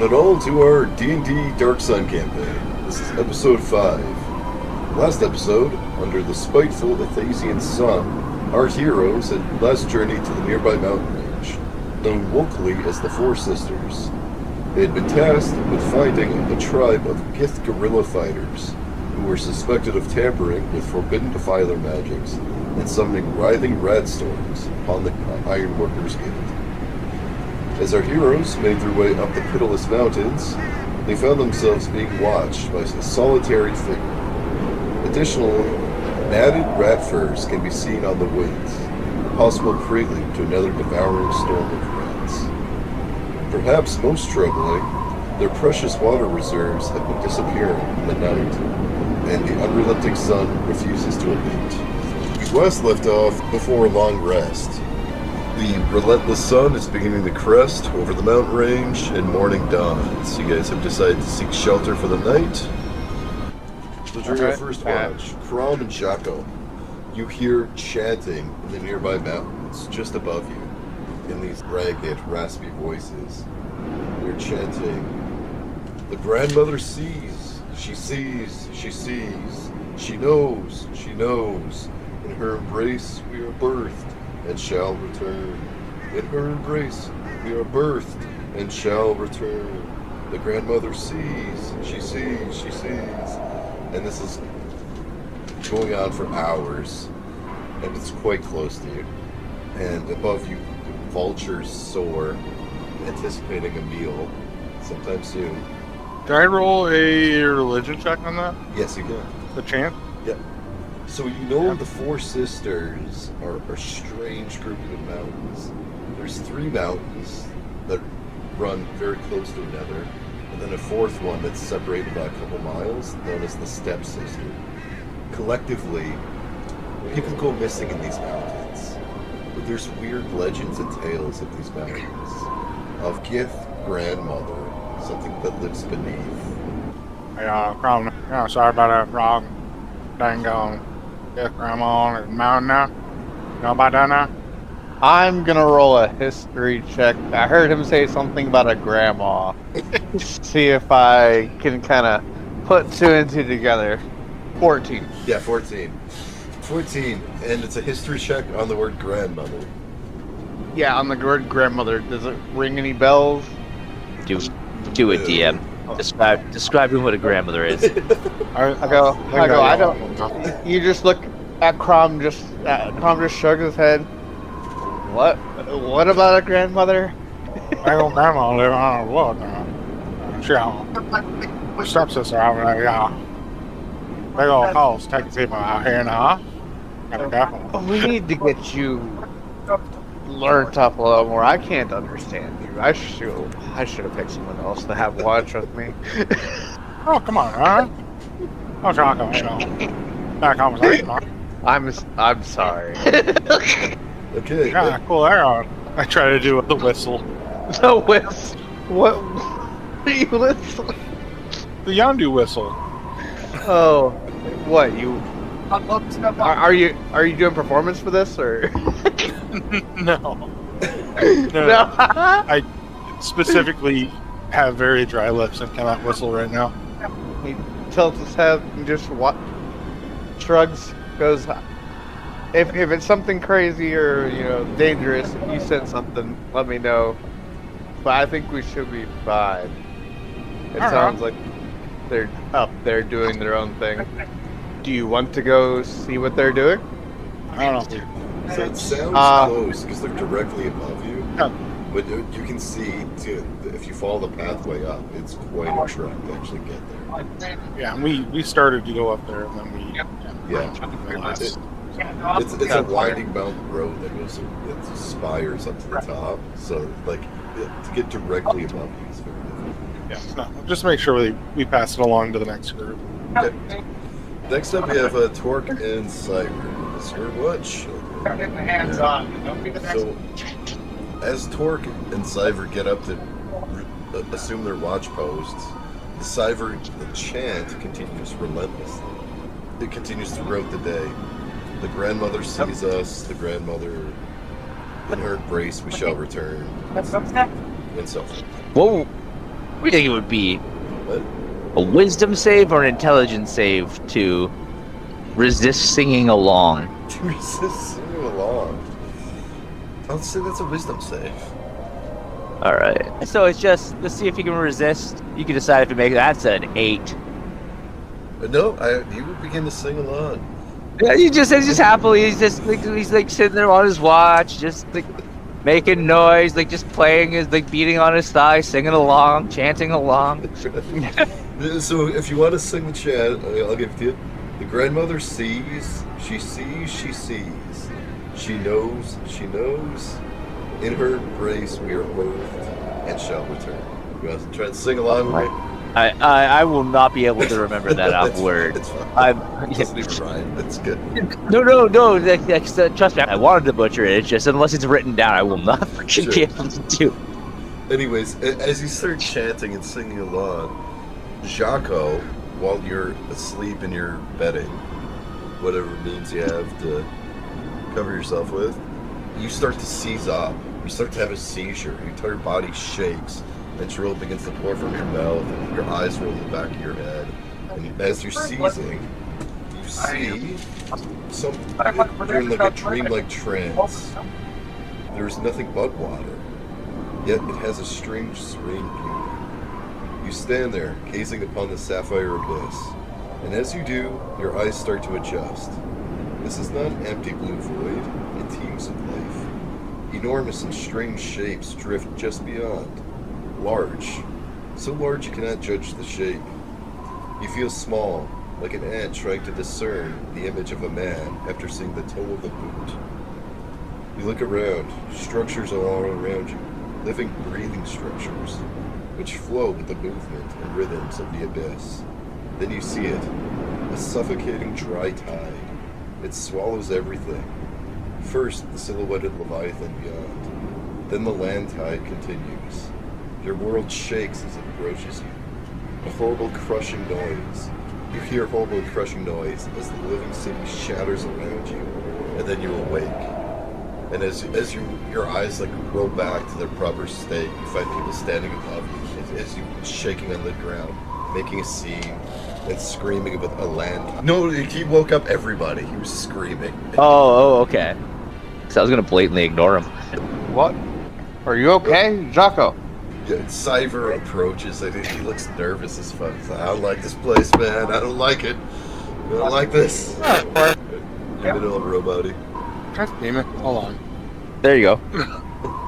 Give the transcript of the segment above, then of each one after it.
it all to our D&D Dark Sun campaign. This is episode 5. Last episode, under the spiteful Athasian sun, our heroes had last journeyed to the nearby mountain range, known locally as the Four Sisters. They had been tasked with finding a tribe of Gith guerrilla fighters who were suspected of tampering with forbidden defiler magics and summoning writhing rat storms upon the Ironworkers Guild. As our heroes made their way up the pitiless mountains, they found themselves being watched by a solitary figure. Additionally, matted rat furs can be seen on the winds, a possible prelude to another devouring storm of rats. Perhaps most troubling, their precious water reserves have been disappearing in the night, and the unrelenting sun refuses to abate. We last left off before a long rest. The relentless sun is beginning to crest over the mountain range and morning dawns. You guys have decided to seek shelter for the night. So during our first watch, Krom and Jaco, you hear chanting in the nearby mountains just above you in these ragged, raspy voices. They're chanting, "The grandmother sees, she sees, she sees, she knows, she knows. In her embrace we are birthed and shall return. In her embrace we are birthed and shall return. The grandmother sees, she sees, she sees." And this is going on for hours, and it's quite close to you. And above you, vultures soar, anticipating a meal sometime soon. Can I roll a religion check on that? Yes, you can. The chant? Yep. So you know the Four Sisters are a strange grouping of mountains. There's 3 mountains that run very close to another, and then a 4th one that's separated by a couple miles, known as the Stepsister. Collectively, people go missing in these mountains, but there's weird legends and tales of these mountains, of Gith grandmother, something that lives beneath. Hey, Crom, sorry about that frog. Dang on. Yes, grandma on the mountain now. You know about that now? I'm gonna roll a history check. I heard him say something about a grandma. See if I can kind of put 2 and 2 together. 14. Yeah, 14. 14, and it's a history check on the word grandmother. Yeah, on the word grandmother. Does it ring any bells? Do it, DM. Describe what a grandmother is. I go. I don't. You just look at Crom. Crom just shrugs his head. What? What about a grandmother? My old grandma live on the wood now. She, stepsister out there, yeah. Big old calls taking people out here now. Gotta be careful. We need to get you learned up a little more. I can't understand you. I should have picked someone else to have watch with me. Oh, come on, alright? Don't talk about that conversation, huh? I'm sorry. Okay. Yeah, cool air. I try to do the whistle. The whistle. What are you whistling? The Yondu whistle. Oh, what you? Are you doing performance for this or? No. No. I specifically have very dry lips and cannot whistle right now. He tilts his head and just shrugs, goes. If it's something crazy or dangerous, if you said something, let me know. But I think we should be fine. It sounds like they're up there doing their own thing. Do you want to go see what they're doing? I don't know. So it sounds close because they're directly above you. Yeah. But you can see, if you follow the pathway up, it's quite a trek to actually get there. Yeah, and we started to go up there, and then we... Yeah. It's a winding mountain road that goes to spires up to the top. So, to get directly above you is very difficult. Yeah, no, just make sure we pass it along to the next group. Okay. Next up, we have Torque and Cyber. Sir, what? Get the hands on. Don't be the next. So, as Torque and Cyber get up to assume their watch posts, the chant continues relentlessly. It continues throughout the day. The grandmother sees us, the grandmother, in her embrace we shall return, and so forth. Whoa! What do you think it would be? What? A wisdom save or an intelligence save to resist singing along? Resist singing along. I'll say that's a wisdom save. All right. So it's just let's see if you can resist. You can decide if you make it. That's an 8. No, you would begin to sing along. Yeah, he's just happily. He's like sitting there on his watch, just like making noise, like just playing his like beating on his thigh, singing along, chanting along. So if you want to sing the chant, I'll give it to you. The grandmother sees, she sees, she sees. She knows, she knows. In her embrace we are birthed and shall return. You want to try to sing along with me? I will not be able to remember that off word. It's fine. I'm Doesn't even rhyme. That's good. No. Trust me, I wanted to butcher it. It's just unless it's written down, I will not freaking be able to do. Anyways, as you start chanting and singing along, Jaco, while you're asleep in your bedding, whatever means you have to cover yourself with, you start to seize up. You start to have a seizure. Your entire body shakes. And drool begins to pour from your mouth, and your eyes roll in the back of your head. And as you're seizing, you see you're in like a dreamlike trance. There's nothing but water, yet it has a strange serene beauty. You stand there, gazing upon the sapphire abyss, and as you do, your eyes start to adjust. This is not an empty blue void, it teems with life. Enormous and strange shapes drift just beyond. Large, so large you cannot judge the shape. You feel small, like an ant trying to discern the image of a man after seeing the toe of the boot. You look around, structures are all around you, living, breathing structures, which flow with the movement and rhythms of the abyss. Then you see it, a suffocating dry tide. It swallows everything. First, the silhouetted Leviathan beyond. Then the land tide continues. Your world shakes as it approaches you. A horrible crushing noise. You hear horrible crushing noise as the living city shatters around you, and then you awake. And as your eyes like roll back to their proper state, you find people standing above you as you shaking on the ground, making a scene, and screaming about a land. No, he woke up everybody. He was screaming. Oh, okay. So I was gonna blatantly ignore him. What? Are you okay, Jaco? Yeah, Cyver approaches. I think he looks nervous as fuck. He's like, I don't like this place, man. I don't like it. I don't like this. You're middle of robot-y. God damn it. Hold on. There you go.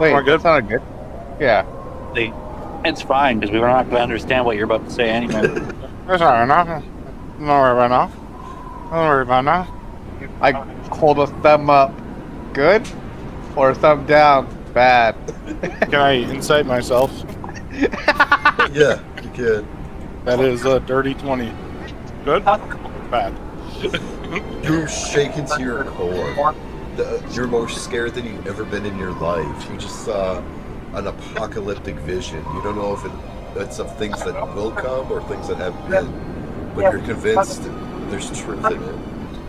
Wait, We're good? that sounded good. Yeah. It's fine because we were not going to understand what you're about to say anyway. That's alright now. Don't worry about now. Don't worry about now. I hold a thumb up. Good? Or a thumb down. Bad. Can I insight myself? Yeah, you can. That is a dirty 20. Good? Bad. You're shaken to your core. You're more scared than you've ever been in your life. You just saw an apocalyptic vision. You don't know if it's of things that will come or things that have been, but you're convinced there's truth in it.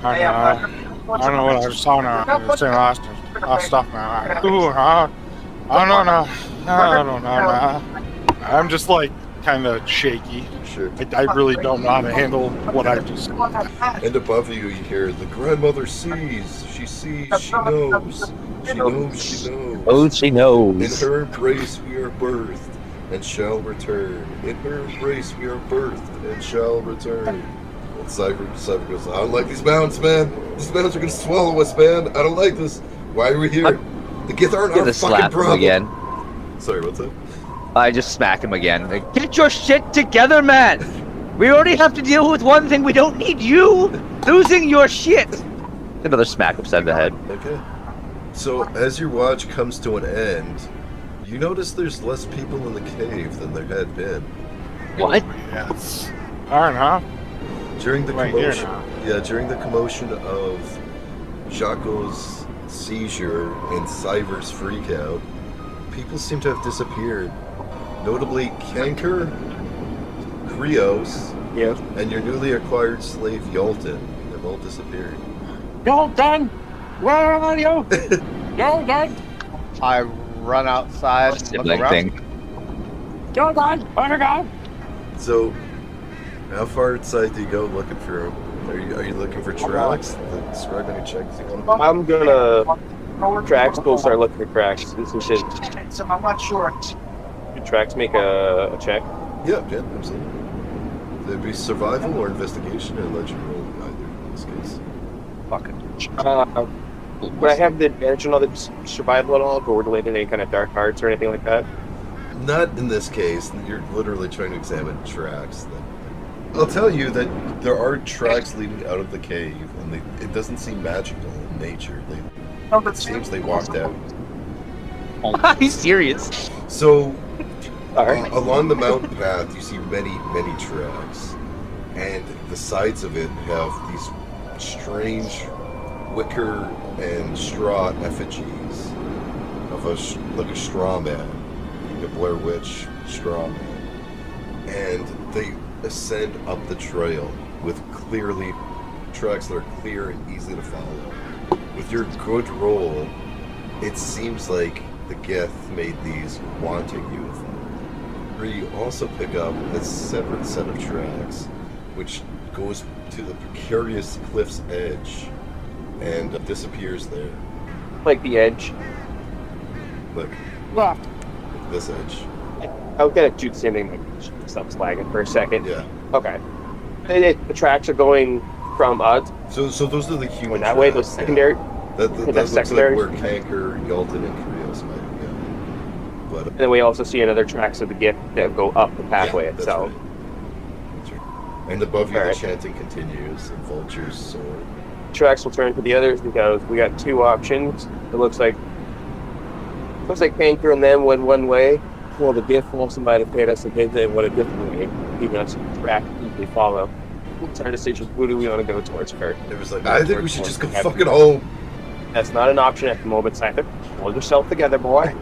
I don't know what I saw now. It's in last stuff now. Ooh, I don't know. I don't know now. I'm just like kind of shaky. Sure. I really don't know how to handle what I just. And above you, you hear the grandmother sees. She sees. She knows. She knows. She knows. Oh, she In knows. her embrace we are birthed and shall return. In her embrace we are birthed and shall return. And Cypher goes, I don't like these mountains, man. These mountains are gonna swallow us, man. I don't like this. Why are we here? The Gith aren't I'm our gonna fucking slap him problem. again. Sorry, what's that? I just smack him again. Like, get your shit together, man! We already have to deal with one thing. We don't need you losing your shit! Another smack upside the head. Okay. So, as your watch comes to an end, you notice there's less people in the cave than there had been. What? Yes. Alright, huh? During the Right here commotion, now. during the commotion of Jaco's seizure and Cyver's freakout, people seem to have disappeared. Notably, Kanker, Krios, Yes. and your newly acquired slave Yolton have all disappeared. Yolton! Where are you? Yolton! I run outside, look Sibling around. thing. Oh God! Oh my God! So, how far inside do you go looking for him? Are you looking for tracks? Describe any checks you want to make? I'm gonna tracks. We'll start looking for tracks. This is shit. So I'm not sure. Do tracks make a check? Yeah, absolutely. It'd be survival or investigation, or let you roll either in this case. Would I have the advantage on all the survival at all, or related to any kind of dark arts or anything like that? Not in this case. You're literally trying to examine tracks. I'll tell you that there are tracks leading out of the cave, and it doesn't seem magical in nature. It seems they walked out. Are you serious? So, Alright. along the mountain path, you see many tracks, and the sides of it have these strange wicker and straw effigies of like a straw man, like a Blair Witch straw man, and they ascend up the trail with clearly tracks that are clear and easy to follow. With your good roll, it seems like the Gith made these wanting you with them. Where you also pick up a separate set of tracks, which goes to the precarious cliff's edge and disappears there. Like the edge. Look, Left. this edge. I was gonna shoot something like stuff's lagging for a second. Yeah. Okay. The tracks are going from us. So those are the human Going that way, those tracks, secondary. Yeah. That looks secondary. like where Kanker, Yalton, and Krios might have gone. But And then we also see another tracks of the gift that go up the pathway yeah, that's itself. right. That's right. And above you, Alright. the chanting continues, and vultures soar. Tracks will turn to the others because we got two options. It looks like Panker and them went one way. Well, the gift also might have paid us a bit, they went a different way, giving us a track to easily follow. It's our decision. Who do we want to go towards first? It was like, I think we should just go fucking home. That's not an option at the moment, Simon. Hold yourself together, boy.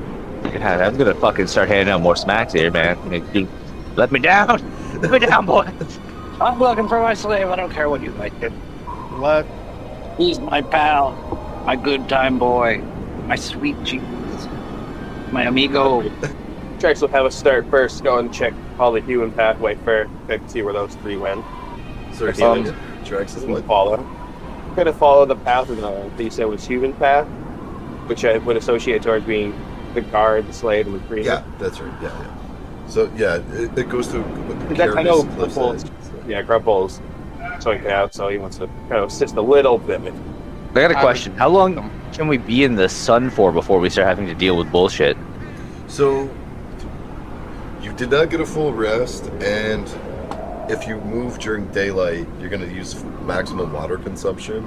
God, I'm gonna fucking start handing out more smacks here, man. You let me down. Let me down, boy. I'm looking for my slave. I don't care what you like. Left. He's my pal, my good time boy, my sweet Jesus, my amigo. Tracks will have us start first, go and check all the human pathway first, to see where those three went. Sorry, tracks is And what? follow. We're gonna follow the path of that you said was human path, which I would associate towards being the guard, the slave, and the priest. Yeah, that's right. Yeah. So yeah, it goes to a I know precarious cliff's Grumple's- edge. So. Yeah, Grumple's sorting it out, so he wants to kind of assist a little bit. I got a question. How long can we be in the sun for before we start having to deal with bullshit? So you did not get a full rest, and if you move during daylight, you're going to use maximum water consumption,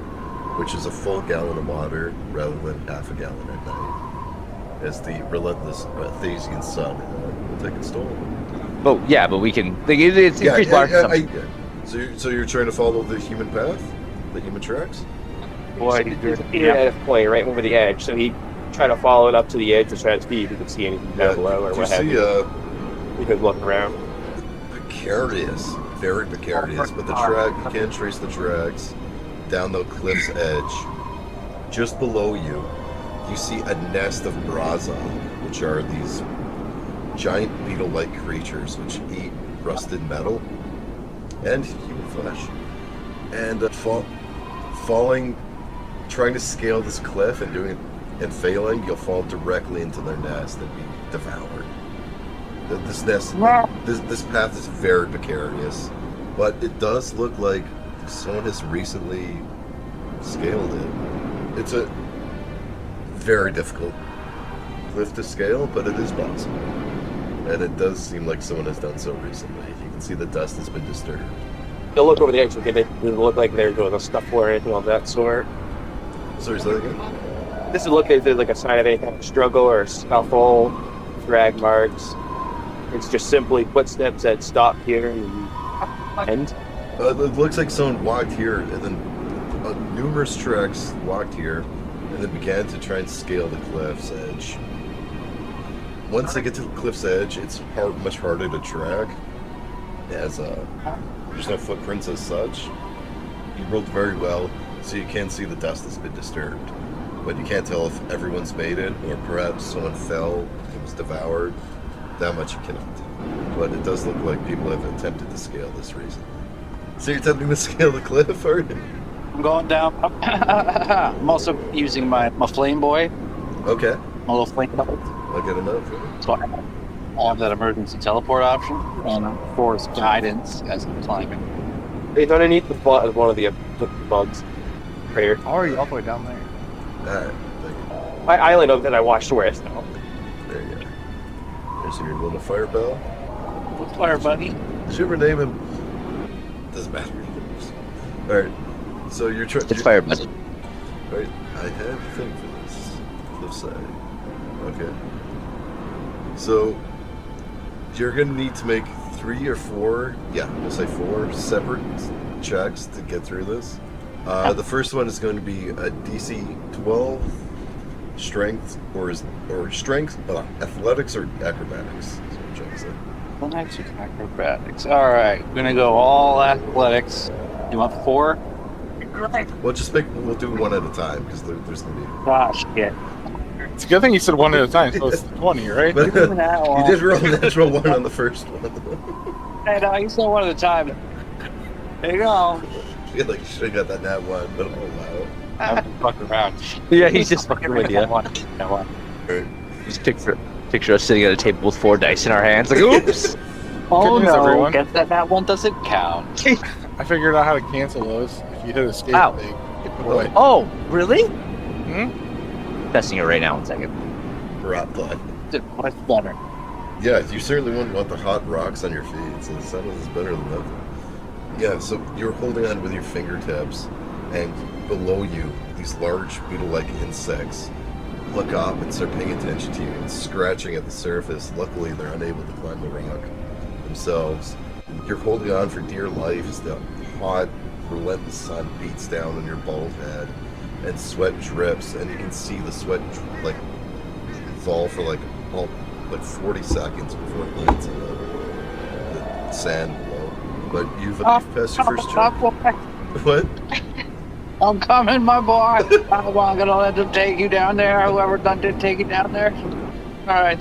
which is a full gallon of water rather than half a gallon at night, as the relentless Thasian sun will take its toll. Oh yeah, but we can. It's increased water consumption. So you're trying to follow the human path, the human tracks? Boy, he had a point right over the edge, so he tried to follow it up to the edge to try to see if he could see anything down below or you what have see, you. He could look around. precarious, very precarious, but the track, you can trace the tracks down the cliff's edge. Just below you, you see a nest of Braza, which are these giant beetle-like creatures which eat rusted metal and human flesh. And falling, trying to scale this cliff and doing it and failing, you'll fall directly into their nest and be devoured. This nest, this path is very precarious, but it does look like someone has recently scaled it. It's a very difficult cliff to scale, but it is possible. And it does seem like someone has done so recently. You can see the dust has been disturbed. You'll look over the edge, okay? It doesn't look like they're doing a stuff or anything of that sort. Sorry, say that again? This would look like there's like a sign of any kind of struggle or scuffle, drag marks. It's just simply footsteps that stop here and end. It looks like someone walked here, and then numerous tracks walked here, and then began to try and scale the cliff's edge. Once they get to the cliff's edge, it's much harder to track, as there's no footprints as such. You rolled very well, so you can see the dust has been disturbed. But you can't tell if everyone's made it, or perhaps someone fell and was devoured. That much you cannot tell. but it does look like people have attempted to scale this recently. So you're attempting to scale the cliff, are you? I'm going down. I'm also using my flame boy, Okay, my little flame boy. I'll get enough. So I have that emergency teleport option and force guidance as I'm climbing. It's underneath the butt of one of the bugs. Right here. How are you all the way down there? Alright, thank you. My island of that I watched west now. There you go. There's your little fire bell. What's fire, buddy? Did you ever name him? Doesn't matter. Alright, so you're trying. It's fire button. Alright, I have a thing for this. Cliffside. Okay. So, you're gonna need to make 3 or 4, yeah, we'll say 4 separate checks to get through this. The first one is going to be a DC 12 strength or strength, athletics or acrobatics. Is what I'm trying to say. Athletics or acrobatics. All right, we're gonna go all athletics. You want 4? Well, we'll do one at a time because there's gonna be. Gosh, yeah. It's a good thing you said one at a time, so it's 20, right? But you did roll a natural 1 on the first one. Hey, no, you said one at a time. There you go. I feel like you should have got that nat 1, but oh wow. I'm fucking around. Yeah, he's just fucking with you. Alright. Just picture us sitting at a table with 4 dice in our hands. Like, oops. Oh news, no, everyone. guess that one doesn't count. I figured out how to cancel those. If you hit escape, Ow. they get put away. Oh, really? Hmm? Testing it right now. 1 second. Rock blood. Much better. Yeah, you certainly wouldn't want the hot rocks on your feet, so the sun is better than nothing. Yeah, so you're holding on with your fingertips, and below you, these large beetle-like insects look up and start paying attention to you and scratching at the surface. Luckily, they're unable to climb the rock themselves. You're holding on for dear life as the hot, relentless sun beats down on your bald head, and sweat drips, and you can see the sweat fall for like 40 seconds before it lands on the sand below. But you've passed your first check. What? I'm coming, my boy. I'm gonna let them take you down there. Whoever done did take you down there. All right,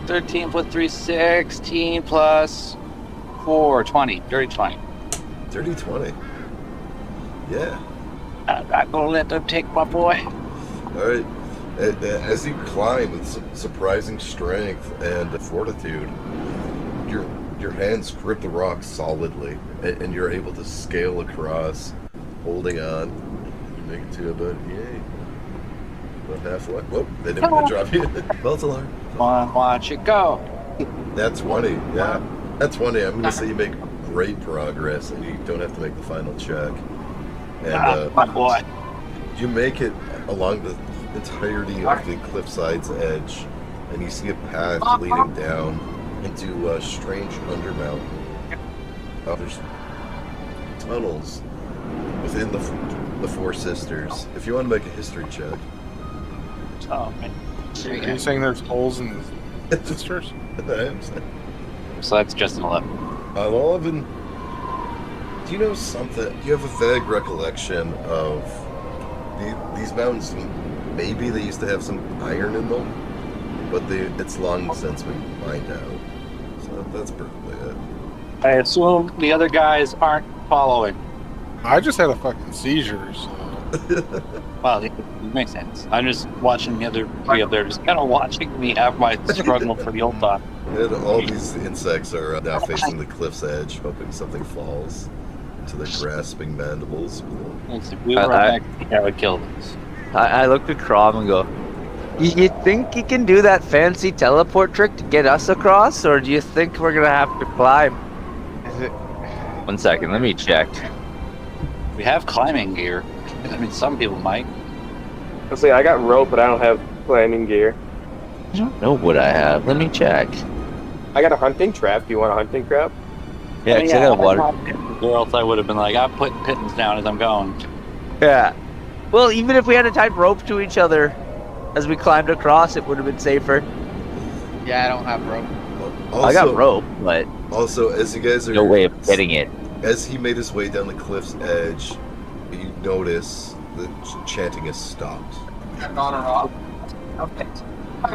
13 plus 3, 16 plus 4, 20. Dirty 20. Dirty 20. Yeah. I'm not gonna let them take my boy. All right. As you climb with surprising strength and fortitude, your hands grip the rock solidly, and you're able to scale across, holding on. You make it to about halfway. Whoop! They didn't mean to drop you. Belt alarm. Come on, watch it go. That's 20. Yeah, that's 20. I'm gonna say you make great progress, and you don't have to make the final check. And my boy. you make it along the entirety of the cliffside's edge, and you see a path leading down into a strange undermountain. There's tunnels within the Four Sisters. If you want to make a history check. Oh, man. Are you saying there's holes in the sisters? I am saying. So that's just an 11. 11. Do you know something? Do you have a vague recollection of these mountains? Maybe they used to have some iron in them, but it's long since been mined out. So that's probably it. I assume the other guys aren't following. I just had a fucking seizure, so. Well, it makes sense. I'm just watching the other 3 up there, just kind of watching me have my struggle for the old time. And all these insects are now facing the cliff's edge, hoping something falls into their grasping mandibles. If we were back, I would kill this. I looked at Crom and go, you think you can do that fancy teleport trick to get us across, or do you think we're gonna have to climb? Is it? 1 second, let me check. We have climbing gear. I mean, some people might. Let's see, I got rope, but I don't have climbing gear. I don't know what I have. Let me check. I got a hunting trap. Do you want a hunting trap? Yeah, 'cause I got water. Or else I would have been like, I'm putting pittance down as I'm going. Yeah. Well, even if we had to tie rope to each other as we climbed across, it would have been safer. Yeah, I don't have rope. Also, I got rope, but Also, as you guys are no way of getting it. As he made his way down the cliff's edge, you notice the chanting has stopped.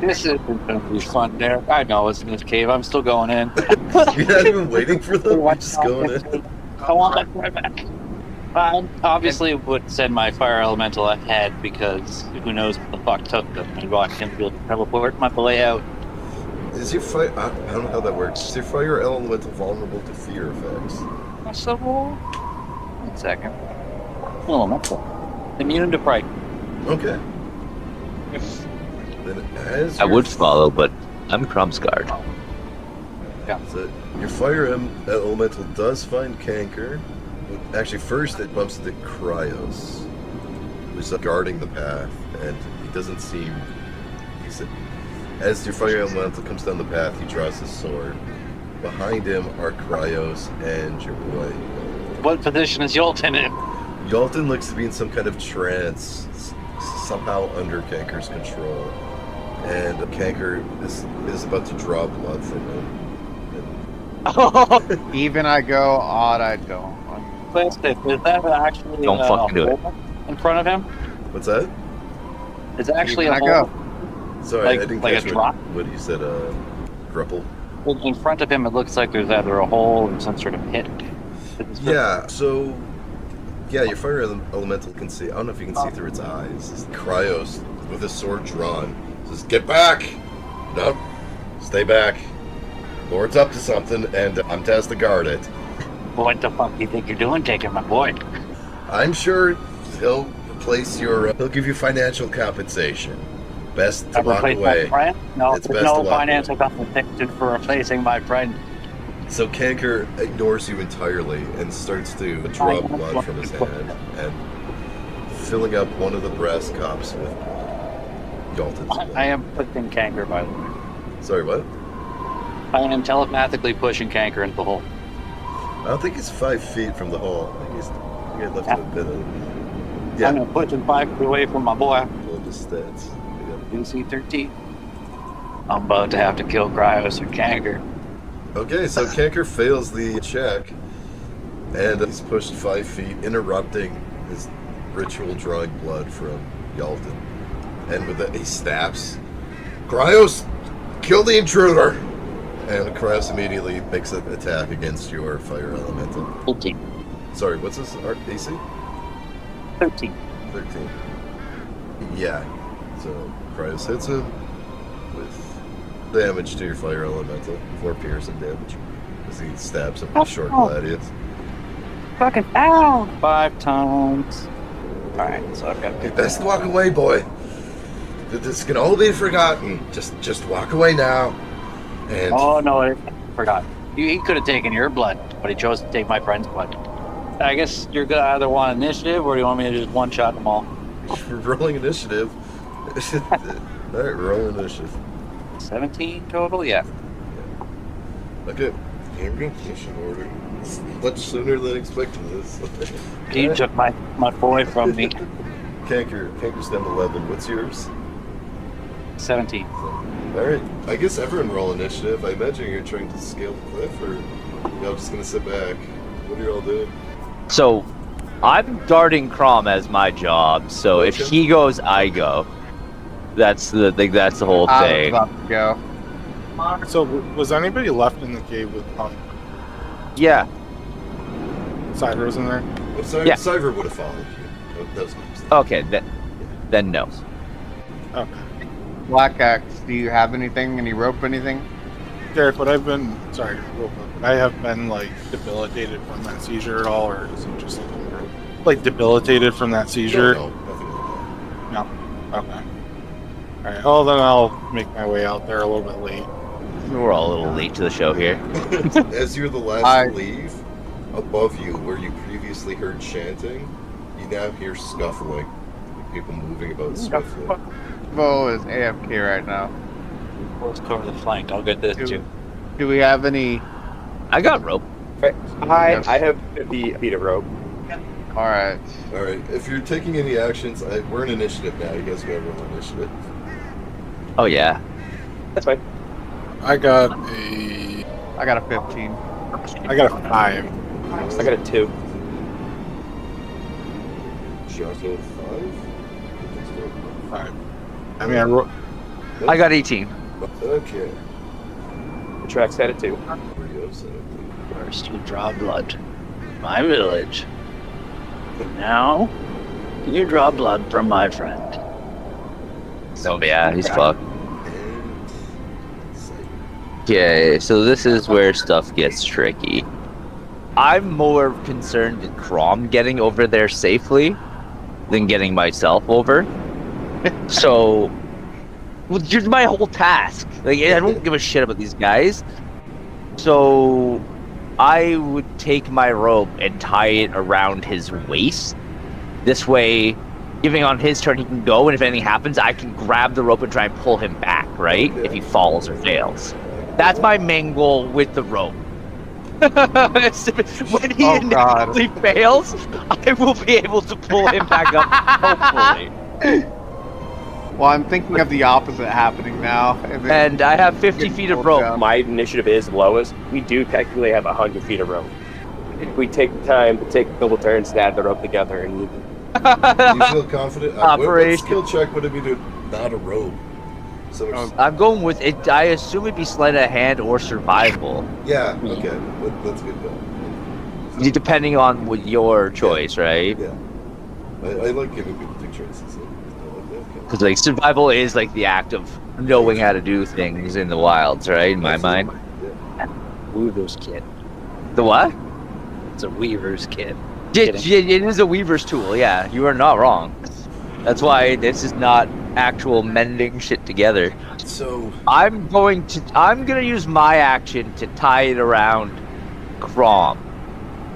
This isn't gonna be fun, Derek. I know it's in this cave. I'm still going in. You're not even waiting for them. You're just going in. I want my boy back. I obviously would send my fire elemental ahead because who knows what the fuck took them and watch him be able to teleport my boy out. Is your fire? I don't know how that works. Is your fire elemental vulnerable to fear effects? So, 1 second. Elemental. Immune to fright. Okay. Then as I your would follow, but I'm Crumsguard. So your fire elemental does find Canker. Actually, first it bumps into Cryos, who's guarding the path, and he doesn't seem. As your fire elemental comes down the path, he draws his sword. Behind him are Cryos and your boy. What position is Yolton in? Yalton looks to be in some kind of trance, somehow under Kanker's control, and Kanker is about to draw blood from him. Even I go, odd I don't. Is that actually Don't fucking do it. hole in front of him? What's that? It's actually Even a I hole go. Sorry, Like- I didn't like a catch drop? what you said. Grapple. in front of him. It looks like there's either a hole or some sort of pit. Yeah. So, yeah, your fire elemental can see. I don't know if you can see through its eyes. Cryos, with his sword drawn, says, "Get back! No, stay back. Lord's up to something, and I'm tasked to guard it. What the fuck do you think you're doing, taking my boy? I'm sure he'll replace your. He'll give you financial compensation. Best to walk Replace my away." friend? No, It's there's best to no walk financial compensation for replacing my friend. So Kanker ignores you entirely and starts to draw blood from his hand and filling up one of the brass cups with Dalton's blood. I am pushing Kanker, by the way. Sorry, what? I am telepathically pushing Kanker into the hole. I don't think he's 5 feet from the hole. I think he's he left him a bit of. I'm Yeah, gonna push him 5 feet away from my boy. pull up his stats. Yeah. DC 13. I'm about to have to kill Cryos or Kanker. Okay, so Kanker fails the check, and he's pushed 5 feet, interrupting his ritual drawing blood from Yalton. And with that, he snaps, "Cryos, kill the intruder!" And Cryos immediately makes an attack against your fire elemental. 13. Sorry, what's this? AC? 13. 13. Yeah. So Cryos hits him with damage to your fire elemental, 4 piercing damage, as he stabs him with short gladius. Fucking ow! 5 times. Alright, so I've got You best walk away, boy. This can all be forgotten. Just walk away now. And Oh no, I forgot. He could have taken your blood, but he chose to take my friend's blood. I guess you're gonna either want initiative or do you want me to just one-shot them all? we're rolling initiative. Alright, roll initiative. 17 total? Yeah. Okay. Here we go. Mission order. It's much sooner than expected this. He took my boy from me. Kanker's down 11. What's yours? 17. Alright. I guess everyone roll initiative. I imagine you're trying to scale the cliff, or y'all just gonna sit back? What are y'all doing? So, I'm guarding Crom as my job. So if Okay. he goes, I go. That's the whole I was thing. about to go. So, was anybody left in the cave with Punk? Yeah. Cider was in there? Well, Yeah. Cyber would have followed you. That was my mistake. Okay. Then no. Okay. Black Axe, do you have anything? Any rope, anything? Derek, would I've been, sorry, real quick, would I have been, like, debilitated from that seizure at all, or is it just, like, debilitated from that seizure? No, nothing like No. Okay. Alright, well, then I'll make my way out there a little bit late. We're all a little late to the show here. that. As you're the last I- to leave, above you, where you previously heard chanting, you now hear scuffling. Like people moving about swiftly. Bo is AFK right now. Let's cover the flank. I'll get this too. Do we have any? I got rope. I have 50 feet of rope. All right. Alright, if you're taking any actions, we're in initiative now. You guys gotta roll initiative. Oh yeah. That's fine. I got I got a 15. a 5. I got a 2. Shazo 5? 5. I mean, I got 18. Okay. The track's headed to. Rio said it. First, you draw blood. My village. Now, you draw blood from my friend. So yeah, he's fucked. And Cyber. Okay, so this is where stuff gets tricky. I'm more concerned with Crom getting over there safely than getting myself over. So, well, here's my whole task. Like, I don't give a shit about these guys. So, I would take my rope and tie it around his waist. This way, giving on his turn, he can go, and if anything happens, I can grab the rope and try and pull him back, right? If he falls or fails. That's my main goal with the rope. When he Oh, God. inevitably fails, I will be able to pull him back up, hopefully. Well, I'm thinking of the opposite happening now. And I have 50 feet of rope. My initiative is lowest. We do technically have 100 feet of rope. If we take the time to take a couple turns to add the rope together and Do you feel confident? What Operation. skill check would it be to not a robe? So I'm going with it. I assume it'd be sleight of hand or survival, yeah, okay, that's good. depending on what your choice, right? Yeah, I like giving people two choices. Because like survival is like the act of knowing how to do things in the wilds, right? In my mind. Yeah. Weaver's kit. The what? It's a Weaver's kit. It is a weaver's tool. Yeah, you are not wrong. That's why this is not actual mending shit together. So I'm gonna use my action to tie it around Crom.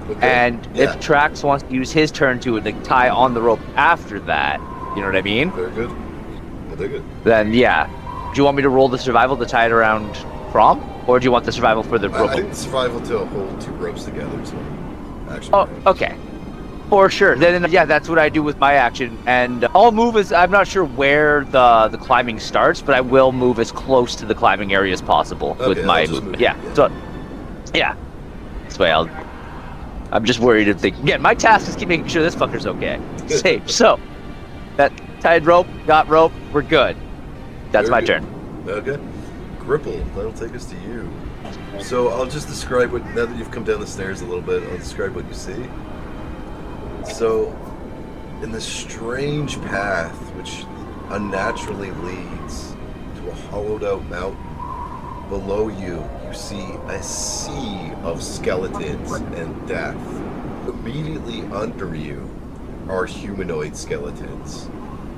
okay. And Yeah. if Trax wants to use his turn to like tie on the rope after that, you know what I mean? Very good. Yeah, they're good. Then yeah. Do you want me to roll the survival to tie it around Crom? Or do you want the survival for the I rope? think survival to hold two ropes together. So actually, Oh, okay. For sure. Then yeah, that's what I do with my action. And I'll move as I'm not sure where the climbing starts, but I will move as close to the climbing area as possible Okay, with my I'll just movement. move, Yeah. yeah. So yeah. This way I'm just worried if again, my task is keep making sure this fucker's okay. Safe. So that tied rope, got rope, we're good. That's Very my good. turn. Okay. Gripple, that'll take us to you. So I'll just describe what, now that you've come down the stairs a little bit, I'll describe what you see. So, in this strange path, which unnaturally leads to a hollowed out mountain, below you, you see a sea of skeletons and death. Immediately under you are humanoid skeletons.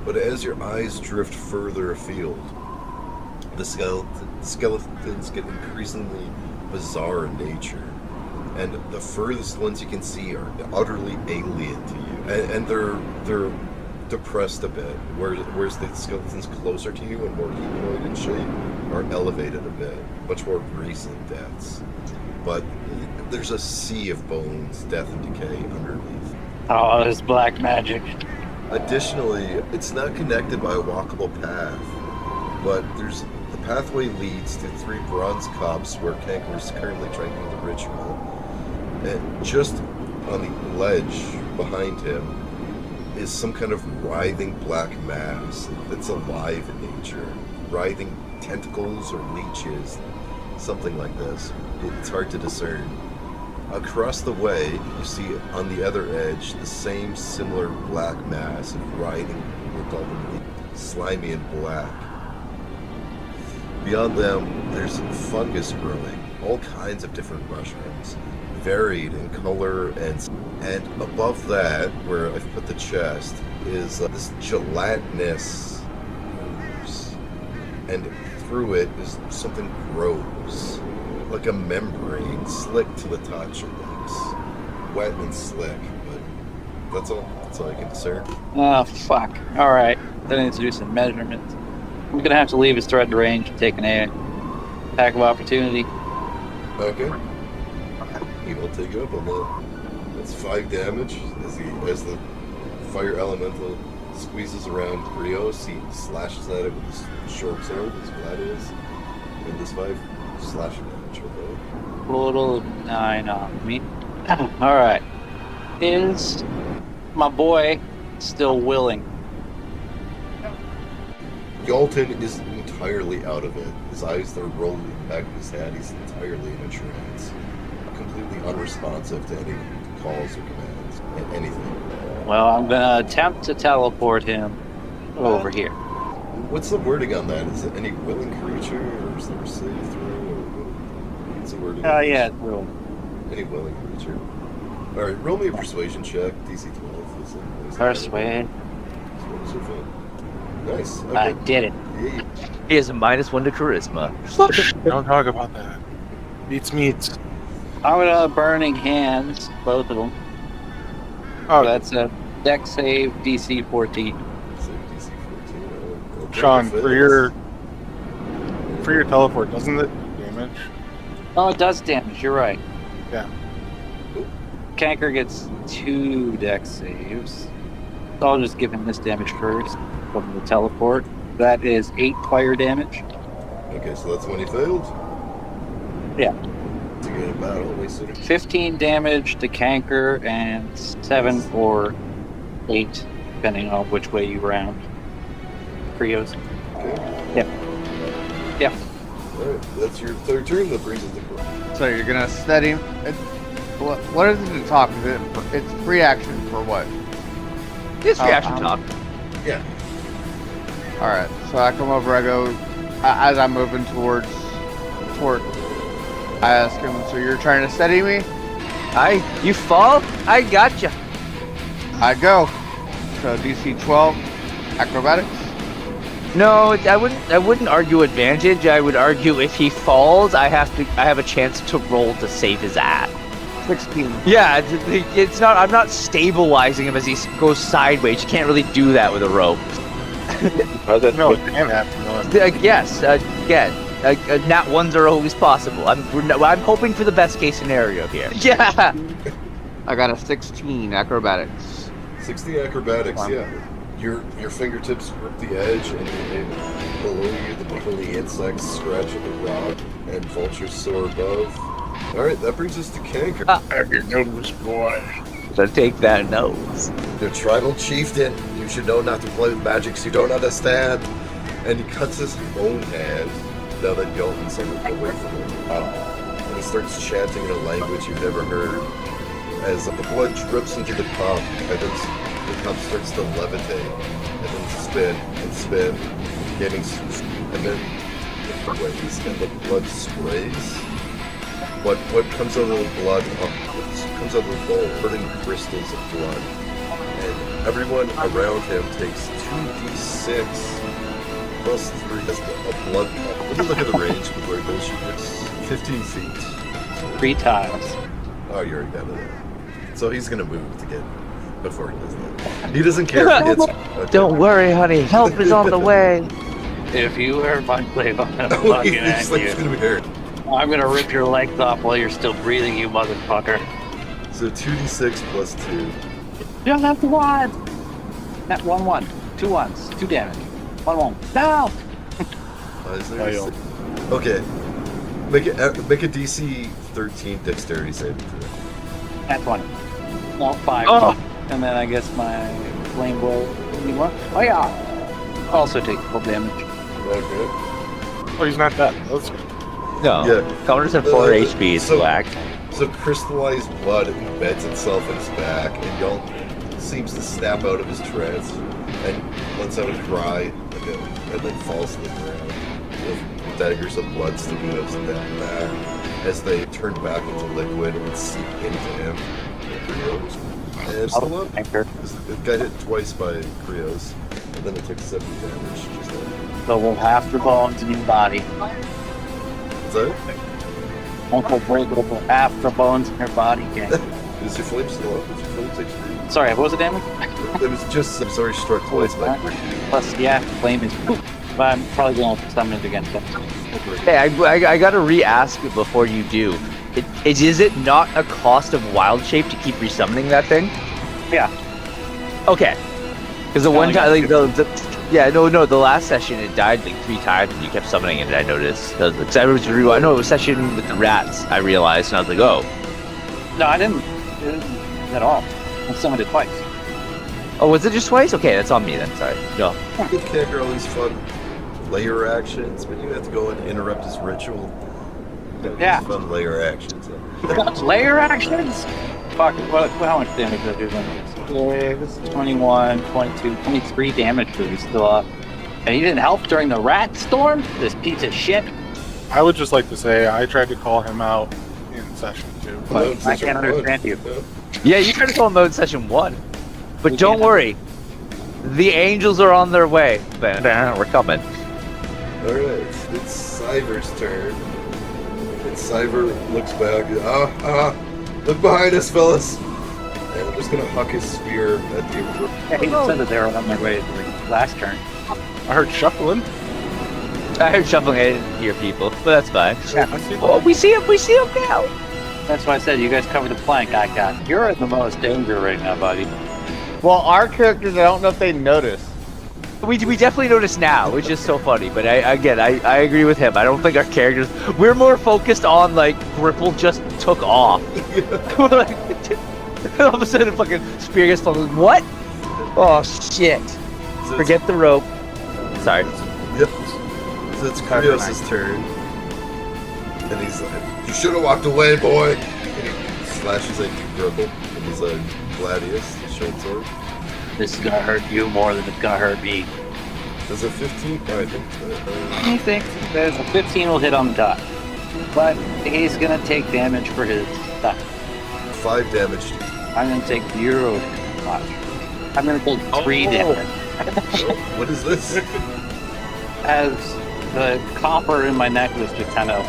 But as your eyes drift further afield, the skeletons get increasingly bizarre in nature. And the furthest ones you can see are utterly alien to you. And they're depressed a bit, whereas the skeletons closer to you and more humanoid in shape are elevated a bit, much more recent deaths. But there's a sea of bones, death, and decay underneath. Oh, it's black magic. Additionally, it's not connected by a walkable path, but the pathway leads to 3 bronze cups where Kanker is currently trying to do the ritual. And just on the ledge behind him is some kind of writhing black mass that's alive in nature. Writhing tentacles or leeches, something like this. It's hard to discern. Across the way, you see on the other edge the same similar black mass of writhing, we'll call them slimy and black. Beyond them, there's fungus growing, all kinds of different mushrooms, varied in color, and above that, where I've put the chest, is this gelatinous ooze, and through it is something grows, like a membrane, slick to the touch. It looks wet and slick, but that's all I can discern. Oh, fuck. Alright. Then I need to do some measurements. I'm gonna have to leave his threatened range and take an attack of opportunity. Okay. He will take you up on that. That's 5 damage as the fire elemental squeezes around Rios. He slashes at it with his short sword, as flat is. And this 5 slashing damage, okay? Total of 9 on me. Alright. Is my boy still willing? Galton is entirely out of it. His eyes, they're rolling back in his head. He's entirely in a trance. Completely unresponsive to any calls or commands. And anything. Well, I'm gonna attempt to teleport him over here. What's the wording on that? Is it any willing creature, or is there a save throw? What's the wording? Yeah, it's real. Any willing creature. Alright, roll me a persuasion check. DC 12. Persuade. Nice. Okay. I did it. Yay. He has a -1 to charisma. Don't talk about that. Beats meats. I'm gonna burning hands, both of them. Oh, That's a deck save DC 14. So DC 14. Okay, Sean, fails. for your teleport, doesn't it damage? Oh, it does damage. You're right. Yeah. Canker gets 2 deck saves. So I'll just give him this damage first from the teleport. That is 8 fire damage. Okay, so that's when he failed. Yeah. To get a battle wasted. 15 damage to Canker and 7 or 8, depending on which way you round. Krios. Okay. Yeah. Alright, that's your third turn. That brings us to Crow. So you're gonna steady. What is it to talk? It's free action for what? Just reaction talk. Yeah. All right. So I come over. I go as I'm moving towards. I ask him. So you're trying to steady me? You fall? I gotcha. I go. So DC 12, acrobatics. No, I wouldn't argue advantage. I would argue if he falls, I have a chance to roll to save his ass. 16. Yeah, it's not. I'm not stabilizing him as he goes sideways. You can't really do that with a rope. How's that? No, it can happen. though. Yes, again, nat ones are always possible. I'm hoping for the best case scenario here. Yeah. I got a 16 acrobatics. 60 acrobatics, yeah. Your fingertips grip the edge, and below you, the prickly insects scratch at the rock, and vultures soar above. Alright, that brings us to Canker. Have your nose, boy. So take that nose. Your tribal chieftain, you should know not to play with magics you don't understand. And he cuts his own hand now that Galton's away from him. And he starts chanting in a language you've never heard. As the blood drips into the cup, and then the cup starts to levitate, and then spin and spin, getting, and then different ways, and the blood sprays. But what comes out of the blood, comes out of the bowl, burning crystals of blood. And everyone around him takes 2d6 plus 3 as a blood cup. Let me look at the range before I bullshit. It's 15 feet. 3 tiles. Oh, you already got it. So he's gonna move to get before he does that. He doesn't care if he hits. Okay. Don't worry, honey. Help is on the way. If you hurt my leg, I'm gonna Oh, fucking he's at like, you. it's gonna be hurt. I'm gonna rip your legs off while you're still breathing, you motherfucker. So 2d6 plus 2. You don't have to one. Not 1 1. 2 1s. 2 damage. 1 1. No! Is there a six? Okay. Make a DC 13 dexterity saving throw. That's 1. No, 5. Oh. And then I guess my flame blow. Anyone? Oh yeah! Also take full damage. Okay. Oh, he's not dead. That's good. No. Yeah. Counters at 4 HP is so- black. So crystallized blood embeds itself in his back, and Yalt seems to snap out of his trance and lets out a cry, and then falls to the ground with daggers of blood sticking out of his back as they turn back into liquid and seep into him. And still up. Anchor. It got hit twice by Krios, and then it took 70 damage. Just like, So we'll have the bones in your body. is that it? Uncle break over half the bones in your body, gang. Is your flame still up? Is your flame takes 3? Sorry, what was the damage? It was just, I'm sorry, struck twice by Plus, yeah, flame is poop. But I'm probably going to summon it again. Hey, I gotta re-ask it before you do. Is it not a cost of wild shape to keep resummoning that thing? Yeah. Okay. Because the one time, like the last session it died like 3 times and you kept summoning it. I noticed. Because I know it was session with the rats. I realized and I was like, oh. No, I didn't at all. I summoned it twice. Oh, was it just twice? Okay, that's on me then. Sorry. No. Give Canker all these fun. layer actions, but you have to go and interrupt his ritual. Yeah. Fun layer actions. Layer actions? Fuck, how much damage did I do then? 21, 22, 23 damage to he's still up. And he didn't help during the rat storm? This piece of shit. I would just like to say I tried to call him out in session 2. But I can't understand you. Yeah, you tried to call him out in session 1. But We don't can't- worry. The angels are on their way. We're coming. Alright, it's Cyber's turn. And Cyber looks back. Look behind us, fellas. And I'm just gonna huck his spear at the Yeah, he said that they were on their way to the last turn. I heard shuffling. I heard shuffling. I didn't hear people, but that's fine. Yeah, I see Oh, we see him now. that's why I said you guys cover the plank. I got. You're in the most danger right now, buddy. Well, our characters, I don't know if they noticed. We definitely notice now, which is so funny. But I agree with him. I don't think our characters. We're more focused on like Gripple just took off. We're like, all of a sudden, fucking spear gets flung. What? Oh shit! So Forget the rope. Sorry. Yep. So it's Krios' turn. And he's like, "You should have walked away, boy." And he slashes at you, Gribble. And he's like, Gladius, the short sword. This is gonna hurt you more than it's gonna hurt me. Does a 15? I think. He thinks there's a 15 will hit on the dot, but he's gonna take damage for his stuff. 5 damage to you. I'm gonna take 0 damage. I'm gonna take 3 damage. Oh, what is this? As the copper in my necklace just kind of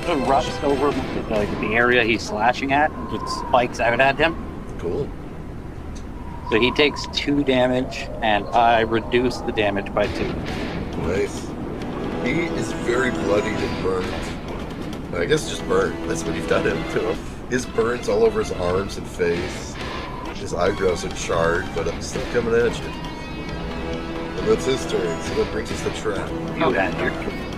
erupts over like the area he's slashing at, and just spikes out at him. Cool. So he takes 2 damage, and I reduce the damage by 2. Nice. He is very bloodied and burned. I guess just burned. That's what you've done him to. His burns all over his arms and face. His eyebrows are charred, but I'm still coming at you. And that's his turn, so that brings us to Trap. You and your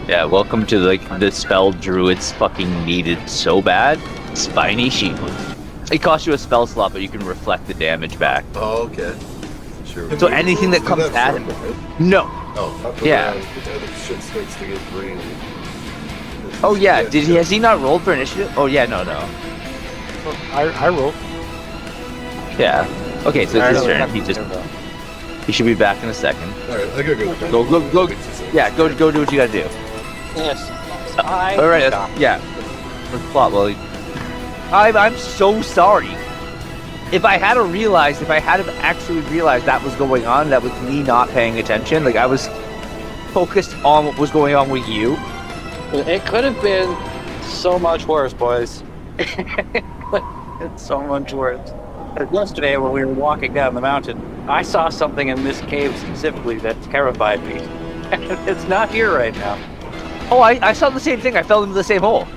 Yeah, welcome to like the spell druids fucking needed so bad. Spiny shield. It costs you a spell slot, but you can reflect the damage back. Oh, okay. Sure. So anything that Do comes at from, him. right? No. Oh, up Yeah. around, the other shit starts to get really. Oh yeah. Has he not rolled for initiative? Oh yeah. No. I rolled. Yeah. Okay. So it's his Alright. turn. He should be back in a second. Alright, I gotta go. Go. Yeah. Go do what you gotta do. Yes. All right. Yeah. Let's plot. Well, I'm so sorry. If I had actually realized that was going on, that was me not paying attention. Like I was focused on what was going on with you. It could have been so much worse, boys. It's so much worse. Yesterday, when we were walking down the mountain, I saw something in this cave specifically that terrified me. It's not here right now. Oh, I saw the same thing. I fell into the same hole.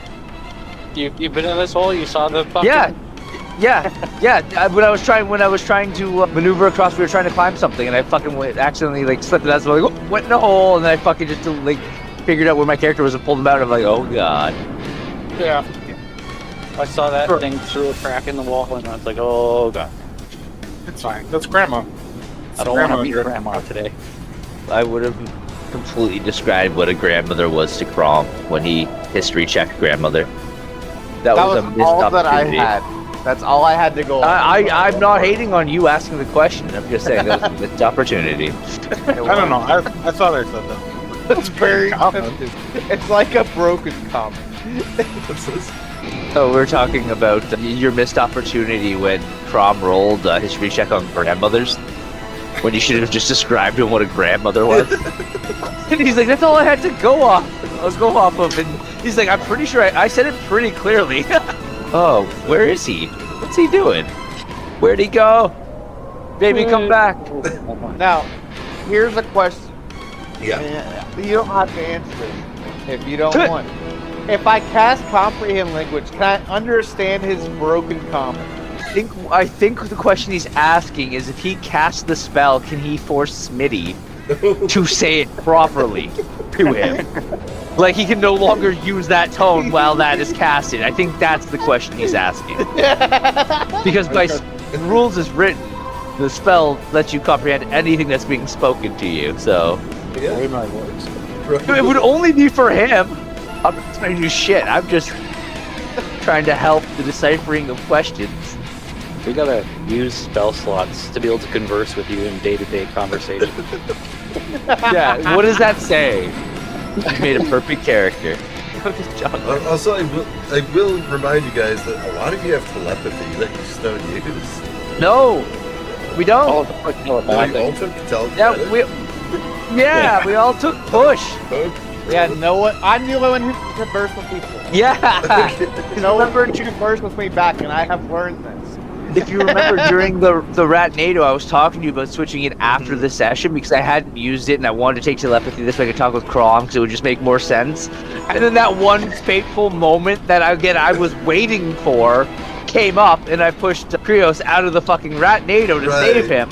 You've been in this hole. You saw the fucking... Yeah. When I was trying to maneuver across, we were trying to climb something, and I fucking accidentally like slipped and I was like, went in a hole, and then I fucking just like figured out where my character was and pulled him out. And I'm like, oh god. Yeah. I saw that thing through a crack in the wall, and I was like, oh god. It's fine. That's grandma. I don't want to meet grandma today. I would have completely described what a grandmother was to Crom when he history checked grandmother. That was a missed all that I opportunity. had. That's all I had to go on. I'm not hating on you asking the question. I'm just saying that was a missed opportunity. I don't know. I thought I said that. That's very common. It's like a broken comment. What's this? So we're talking about your missed opportunity when Crom rolled history check on grandmothers. When you should have just described him what a grandmother was. And he's like, that's all I had to go off. I was going off of. And he's like, I'm pretty sure I said it pretty clearly. Oh, where is he? What's he doing? Where'd he go? Baby, come back. Now, here's a question. Yeah. You don't have to answer this if you don't want. If I cast comprehend language, can I understand his broken comment? I think the question he's asking is if he casts the spell, can he force Smitty to say it properly to him? Like he can no longer use that tone while that is casted. I think that's the question he's asking. Because by the rules is written, the spell lets you comprehend anything that's being spoken to you. So Yeah. Way my voice. It would only be for him. I'm not trying to do shit. I'm just trying to help the deciphering of questions. We gotta use spell slots to be able to converse with you in day-to-day conversation. Yeah, what does that say? You made a perfect character. Also, I will remind you guys that a lot of you have telepathy that you just don't use. No, we don't. Oh, the fuck, no, No, you all took telepathy. We all took push. Yeah, no one. I'm the only one who can converse with people. Yeah. No one can converse with me back, and I have learned this. If you remember during the Ratnado, I was talking to you about switching it after the session because I hadn't used it and I wanted to take telepathy this way I could talk with Crom because it would just make more sense. And then that one fateful moment that I was waiting for came up and I pushed Krios out of the fucking Ratnado to save him.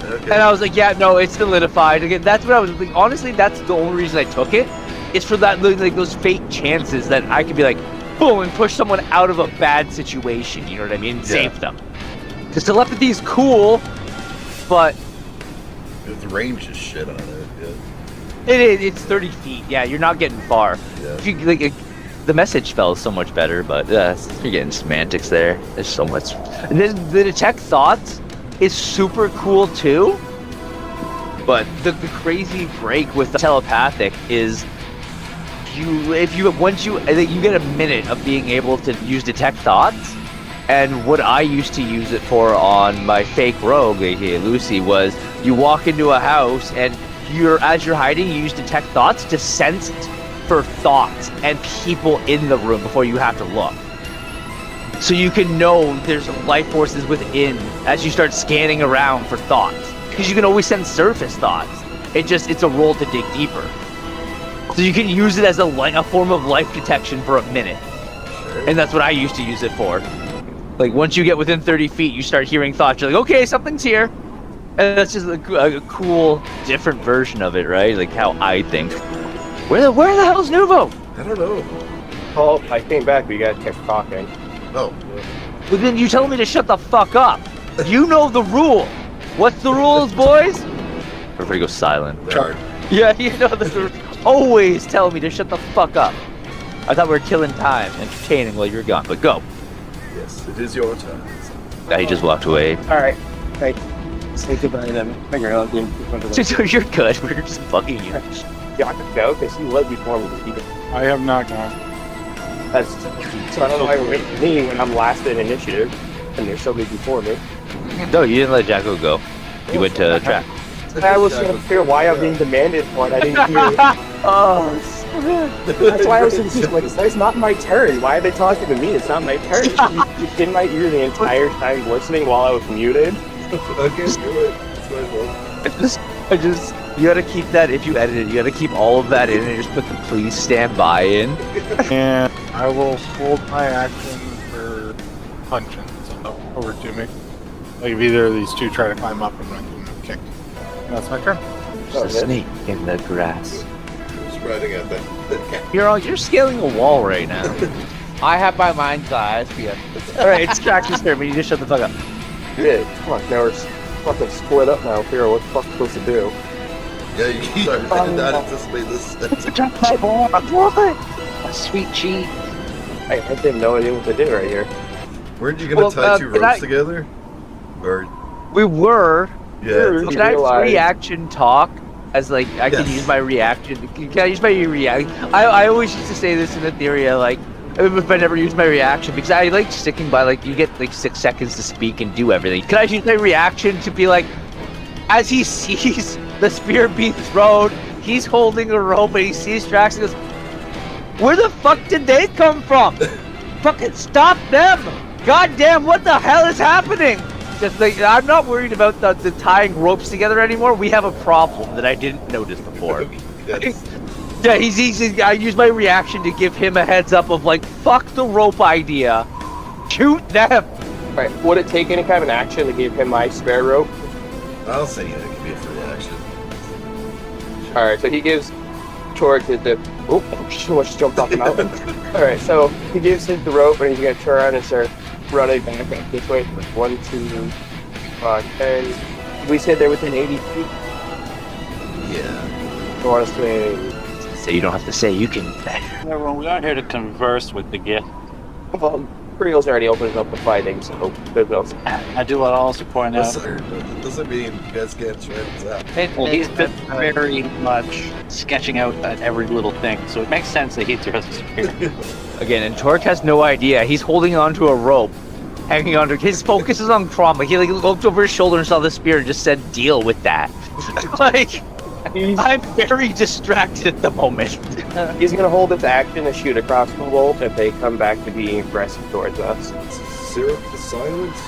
Okay. And I was like, yeah, no, it's solidified. Again, that's what I was like. Honestly, that's the only reason I took it. It's for that, like, those fake chances that I could be like, boom, and push someone out of a bad situation. You know what I mean? Save them. Because telepathy is cool, but The range is shit on it. it's 30 feet. Yeah, you're not getting far. Yeah. If you, like, the message spell is so much better, but you're getting semantics there. There's so much. And then the detect thoughts is super cool too. But the crazy break with the telepathic is once you get a minute of being able to use detect thoughts. And what I used to use it for on my fake rogue, aka Lucy, was you walk into a house and as you're hiding, you use detect thoughts to sense for thoughts and people in the room before you have to look. So you can know there's life forces within as you start scanning around for thoughts. Because you can always sense surface thoughts. It's a roll to dig deeper. So you can use it as a form of life detection for a minute. Sure. And that's what I used to use it for. Like, once you get within 30 feet, you start hearing thoughts. You're like, okay, something's here. And that's just a cool, different version of it, right? Like, how I think. Where the hell's Nuvo? I don't know. Oh, I came back, but you guys kept talking. Oh. Well, then you tell me to shut the fuck up. You know the rule. What's the rules, boys? Everybody goes silent. Darn. Yeah, you know the rules. Always tell me to shut the fuck up. I thought we were killing time, entertaining while you were gone, but go. Yes, it is your time. Now he just walked away. Alright. Hey. Say goodbye then. Figure it out. You're good. We're just fucking you. Yeah, I could go because you led before me. I have not gone. That's so I don't know why you're waiting for me when I'm last in initiative and there's somebody before me. No, you didn't let Jacko go. You went to track. I was trying to figure why I'm being demanded for it. I didn't hear it. Oh, That's why I was just like, it's not my turn. Why are they talking to me? It's not my turn. You've been in my ear the entire time listening while I was muted. Okay, do it. It's my fault. you gotta keep that, if you edit it, you gotta keep all of that in and just put the please stand by in. And I will hold my action for punching over to me. Like, if either of these two try to climb up, I'm going to give them a kick. And that's my turn. There's a snake in the grass. Just riding at that. You're scaling a wall right now. I have my mind's eye. Yeah. Alright, it's Tractor's turn, but you just shut the fuck up. Yeah, come on, now we're fucking split up now. Figure out what the fuck's supposed to do. Yeah, you sorry, I did not anticipate this. A sweet cheat. I have no idea what to do right here. Weren't you gonna tie two can ropes I- together? Or We were. yeah, Can I realize- reaction talk? As like, I can Yes. use my reaction. Can I use my react? I always used to say this in Etheria, like, if I never use my reaction, because I like sticking by, like, you get like 6 seconds to speak and do everything. Can I use my reaction to be like, as he sees the spear being thrown, he's holding a rope and he sees Drax and goes, where the fuck did they come from? Fucking stop them! God damn, what the hell is happening? Just like, I'm not worried about the tying ropes together anymore. We have a problem that I didn't notice before. yes. Yeah, I use my reaction to give him a heads up of like, fuck the rope idea. Shoot them! Alright, would it take any kind of an action to give him my spare rope? I'll say yeah, it could be a free action. Alright, so he gives Torque the oh, she almost jumped off the mountain. Alright, so he gives him the rope and he's gonna turn around and start running back up this way. 1, 2, 5, 10. We said they're within 80 feet. Yeah. You want to say? So you don't have to say. You can. Everyone, we aren't here to converse with the gift. Well, Creel's already opened up the fighting, so there's no. I do want to also point out. That doesn't mean you guys can't transact. Well, he's been very much sketching out every little thing, so it makes sense that he throws a spear. Again, and Torque has no idea. He's holding onto a rope, hanging onto. His focus is on Crom. Like, he looked over his shoulder and saw the spear and just said, "Deal with that." Like, I'm very distracted at the moment. He's gonna hold his action to shoot a crossbow bolt if they come back to being aggressive towards us. Syrup the silence?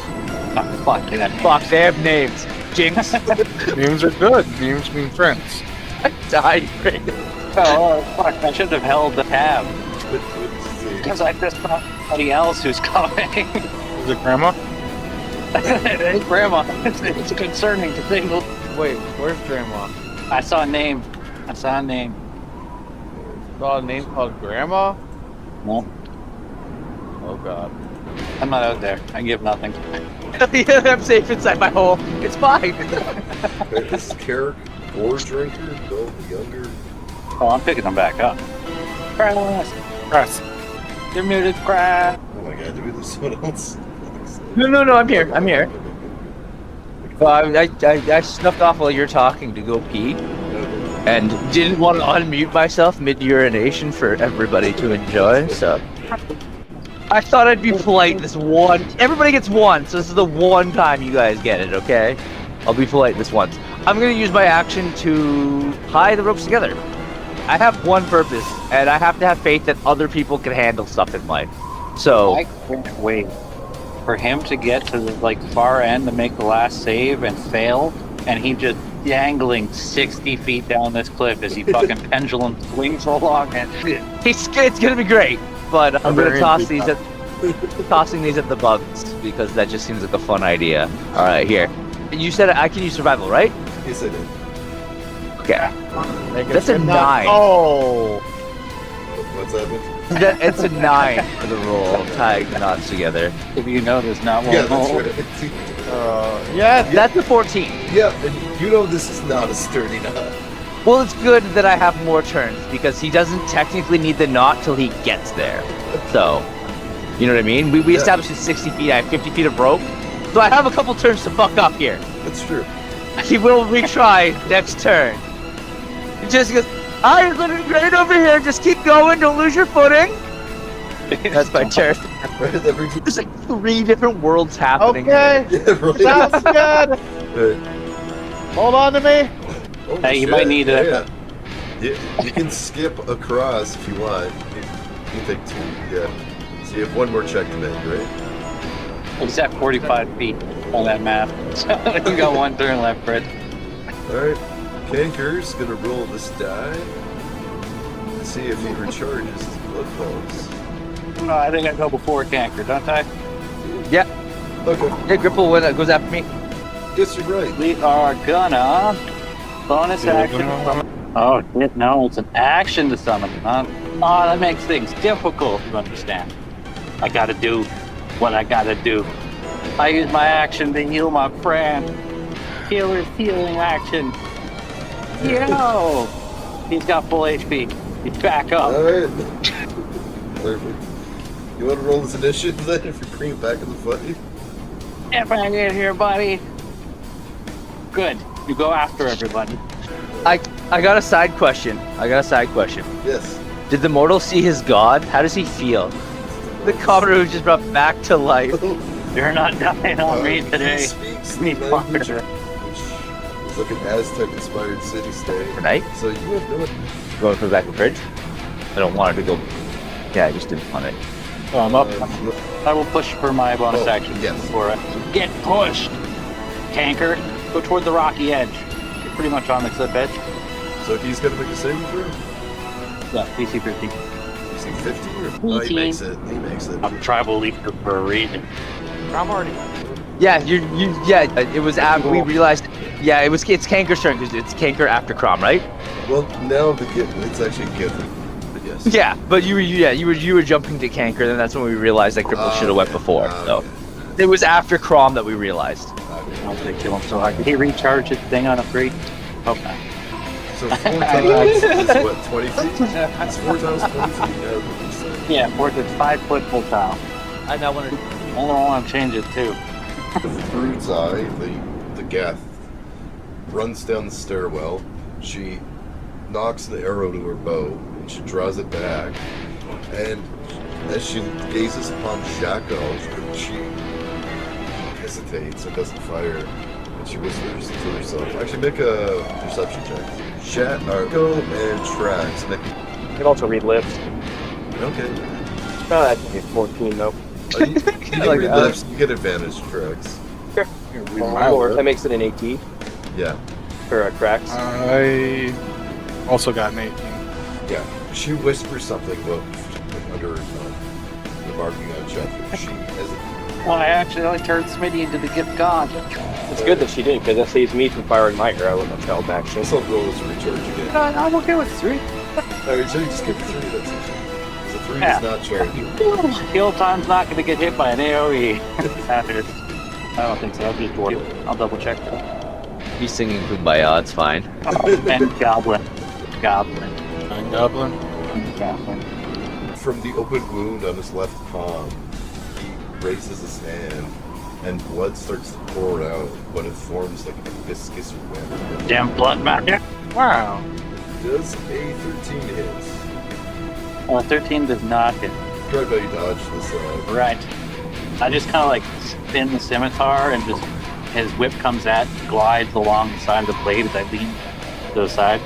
Fuck that. Fuck, they have names. Jinx. Names are good. Names mean friends. I died. Oh, fuck, I should have held the tab. Let's see. Because I just thought somebody else who's coming. Is it Grandma? Hey, Grandma, it's concerning to think. Wait, where's Grandma? I saw a name. Saw a name called Grandma? No, Oh god. I'm not out there. I give nothing. Yeah, I'm safe inside my hole. It's fine. Is Carrick or drinker? Bill the younger? Oh, I'm picking them back up. Press. Press. You're muted, crap. Oh my god, do we lose someone else? No, I'm here. I'm here. Well, I snuffed off while you're talking to go pee, and didn't want to unmute myself mid-urination for everybody to enjoy, so I thought I'd be polite this one. Everybody gets one, so this is the one time you guys get it, okay? I'll be polite this once. I'm gonna use my action to tie the ropes together. I have one purpose, and I have to have faith that other people can handle stuff in life. So I can't wait for him to get to the far end to make the last save and fail, and he just dangling 60 feet down this cliff as he fucking pendulum swings along and it's gonna be great. But I'm gonna very tossing these at the bugs because that just seems like a fun idea. All right, here. You said I can use survival, right? Yes, I did. Okay. That's a 9. Oh! What's happening? It's a 9 for the roll of tying the knots together. if you know there's not one Yeah, that's hole. right. Yeah, That's a 14. Yeah, and you know this is not a sturdy knot. Well, it's good that I have more turns because he doesn't technically need the knot till he gets there. So, you know what I mean? We Yeah. established it's 60 feet. I have 50 feet of rope. So I have a couple turns to fuck up here. That's true. He will retry next turn. He just goes, you're looking great over here. Just keep going. Don't lose your footing. That's my turn. Right, every There's like 3 different worlds happening. okay! yeah, right. Sounds good! Right. Hold on to me! Holy Hey, you shit, might need it. Yeah. Yeah, you can skip across if you want. You can take 2. Yeah. So you have one more check to make, right? He's at 45 feet on that map. So we got one turn left, Fred. All right. Kanker's gonna roll this die. Let's see if he recharges his blood balls. No, I think I go before Canker, don't I? Yeah. Okay. Yeah, Gripple when it goes after me. Guess you're right. We are gonna bonus action. Oh shit, no, it's an action to summon, huh? Oh, that makes things difficult to understand. I gotta do what I gotta do. I use my action to heal my friend. Healer's healing action. Yo! He's got full HP. He's back up. All right. Perfect. You want to roll this initiative then if you're bringing it back in the fight? If I get here, buddy. Good. You go after everybody. I got a side question. Yes. Did the mortal see his god? How does he feel? The commoner who just brought back to life. You're not dying on me today. He speaks Me the language, fucker. which is like an Aztec-inspired city-state. Right? So you have no Going for the back of the fridge? I don't want it to go. Yeah, I just didn't want it. Oh, I'm up. I will push for my bonus Oh, action yes. for it. Get pushed! Canker, go toward the rocky edge. You're pretty much on the cliff edge. So he's gonna make a saving throw? Yeah, DC 15. Is he 50 or? Oh, he 18. makes it. He makes it. I'm tribal leader for a reason. I'm already. Yeah, it was after we realized. Yeah, it's Kanker's turn because it's Kanker after Crom, right? Well, now it's actually given. But yes. Yeah, but you were jumping to Kanker, then that's when we realized that Cripple should have went before. So Okay. it was after Crom that we realized. I don't think kill him so hard. Did he recharge his thing on a 3? Okay. So So 4 times is what, 20 feet? It's 4 times 20 feet. Yeah, what you said. Yeah, or it's 5 foot full tile. I now want to. I want to change it too. Through its eye, the Gath runs down the stairwell. She knocks the arrow to her bow and she draws it back. And as she gazes upon Shaco, she hesitates and doesn't fire. And she whispers to herself. Actually, make a perception check. Shaco and Trax. You can also read lips. Okay. Oh, that's 14 though. You can read lips. You get advantage, Trax. Sure. Or that makes it an 18 Yeah. for cracks. I also got an 18. Yeah. She whispers something under her tongue, remarking on Chester. She hesitates. Well, I actually turned Smitty into the gift god. It's good that she did, because that saves me from firing my arrow with a felt action. This will roll as a recharge again. I'm okay with 3. Alright, so you just get the 3, that's easy. Because the 3 Yeah. is not charging. Kill time's not going to get hit by an AoE. I don't think so. I'll just dwarf. I'll double check. He's singing Kumbaya, it's fine. And goblin. Goblin. And Goblin. Goblin. From the open wound on his left palm, he raises his hand, and blood starts to pour out, but it forms like a viscous web. Damn blood magic. Wow. Does a 13 hit? 13 does not hit. Try how you dodge this. Right. I just kind of like spin the scimitar and just his whip comes at, glides along the side of the blade as I lean to the side.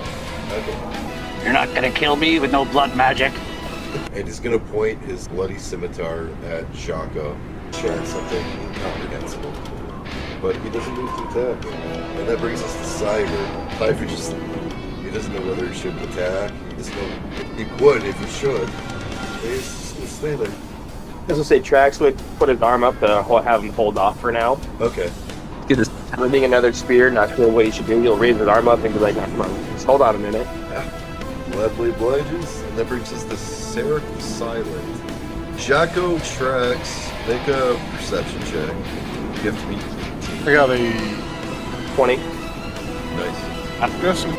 Okay. You're not gonna kill me with no blood magic. And he's gonna point his bloody scimitar at Shaka, shouting something incomprehensible. But he doesn't move to attack. And that brings us to Cyber. Cyber just, he doesn't know whether he should attack. He doesn't know, he would if he should. He's just gonna stay there. As I say, Trax would put his arm up to have him hold off for now. Okay. Get this. Living another spear, not sure what he should do. He'll raise his arm up and be like, "Nah, come on, just hold on a minute." Gladly obliges. And that brings us to Sarah the Silent. Jacko Trax, make a perception check. You have to meet 18. I got a 20. Nice. I'm guessing.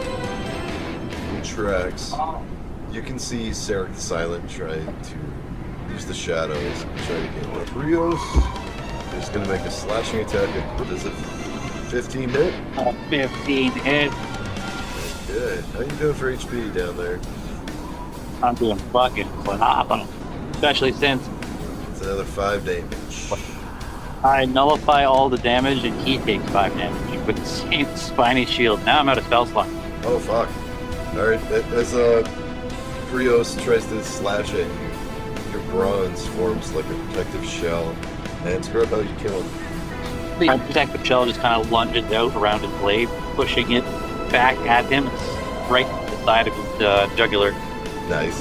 Trax. You can see Sarah the Silent try to use the shadows and try to get up. Rios is going to make a slashing attack. What is it? 15 hit? 15 hit. Good. How you doing for HP down there? I'm doing fucking phenomenal. Especially since It's another 5 damage. I nullify all the damage and he takes 5 damage with the same spiny shield. Now I'm out of spell slot. Oh, fuck. Alright, as Rios tries to slash at you, your bronze forms like a protective shell. And describe how you kill him. The protective shell just kind of lunges out around his blade, pushing it back at him, right to the side of his jugular. Nice.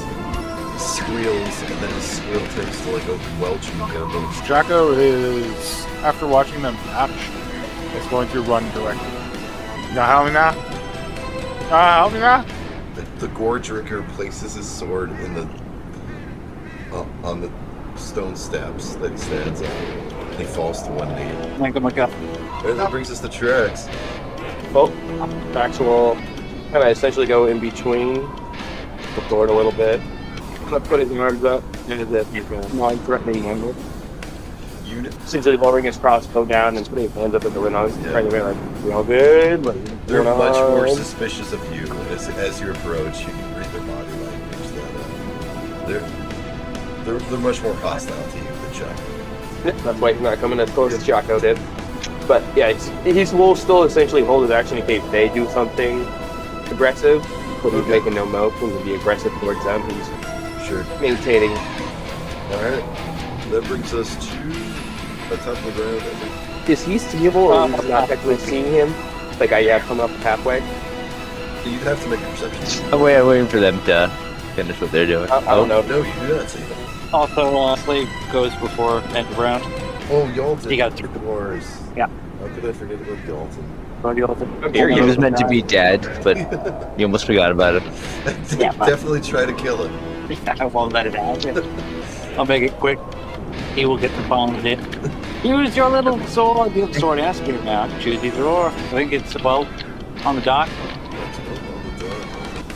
He squeals, and then his squeal turns to like a welching gumbo. Jacko is, after watching them match, is going to run directly. You gonna help me now? Help me now? The gore drinker places his sword in the on the stone steps that he stands on. And he falls to one knee. Like, oh my god. And that brings us to Trax. Well, Trax will kind of essentially go in between the sword a little bit. Gonna put his arms up into the non-threatening angle. Essentially lowering his crossbow down and putting his hands up at the window, trying to be like, "You all good?" Like, They're going much on? more suspicious of you as you approach. You can read their body language. That they're much more hostile to you than Chuck. That's why he's not coming as close as Jocko did. But yeah, he will still essentially hold his action in case they do something aggressive, but he's making no motion to be aggressive towards them. He's Sure. maintaining. Alright. That brings us to the top of the ground, I think. Is he seeable or is he not actually seeing him? Like I have come up halfway. You'd have to make a perception. I'm waiting for them to finish what they're doing. I don't know. No, you do not see them. Also, Slave goes before end of round. Oh, Yalton. He got the wars. Yeah. How could I forget about Yalton? He was meant to be dead, but you almost forgot about him. Yeah, but- Definitely try to kill him. I won't let it happen. I'll make it quick. He will get the phone hit. Use your little sword. You have sword and spear now. Choose either or. I think it's 12 on the dot.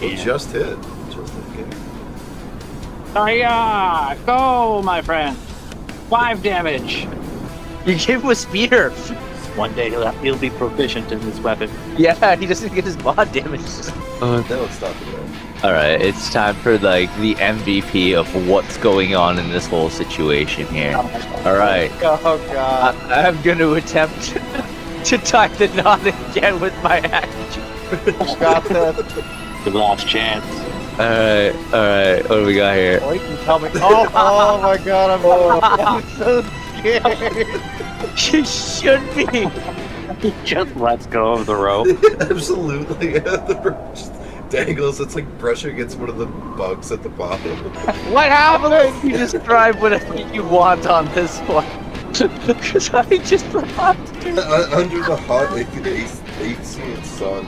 It just hit. Just hit. Okay. Hiya! Go, my friend. 5 damage. You gave him a spear. One day he'll be proficient in this weapon. Yeah, he doesn't get his mod damage. Now let's stop it there. All right, it's time for like the MVP of what's going on in this whole situation here. All right, Oh god. I'm going to attempt to tie the knot again with my action. Got this. The last chance. All right. What do we got here? Oh, you can tell me. Oh my god, I'm so scared. You should be. He just lets go of the rope. Absolutely. The rope just dangles. It's like brushing against one of the bugs at the bottom. What happened? You just drive whatever you want on this one. Because I just forgot to do Under the hot AC sun,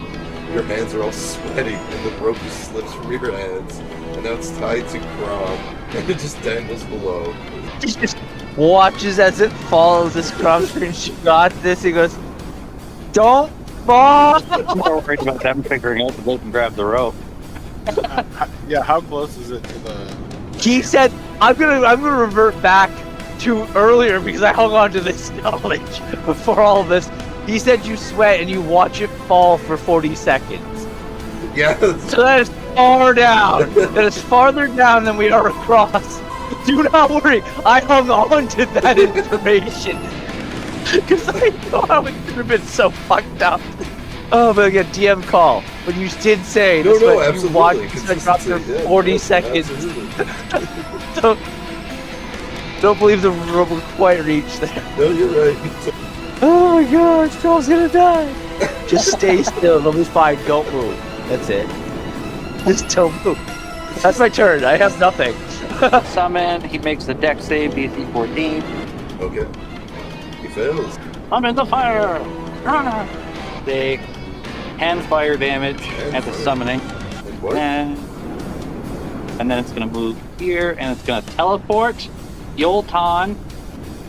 your hands are all sweaty, and the rope just slips from your hands, and now it's tied to Crom, and it just dangles below. He just watches as it falls. This Crom screams, "You got this." He goes, "Don't fall." I'm more worried about them figuring out that they can grab the rope. Yeah, how close is it to the? He said, "I'm gonna revert back to earlier because I hung on to this knowledge before all of this." He said you sweat and you watch it fall for 40 seconds. Yeah. So that is far down. That is farther down than we are across. Do not worry. I hung on to that information because I thought it could have been so fucked up. Oh, but again, DM call. But you did say No, this no, when you absolutely. watched it drop for 40 seconds. Don't believe the rope will quite reach there. No, you're right. Oh my god, Joel's gonna die. Just stay still, it'll be fine, don't move. That's it. Just don't move. That's my turn, I have nothing. Summon. He makes the deck save, DC 14. Okay. He fails. I'm in the fire. They hand fire damage at the summoning. And what? And then it's gonna move here, and it's gonna teleport Yolton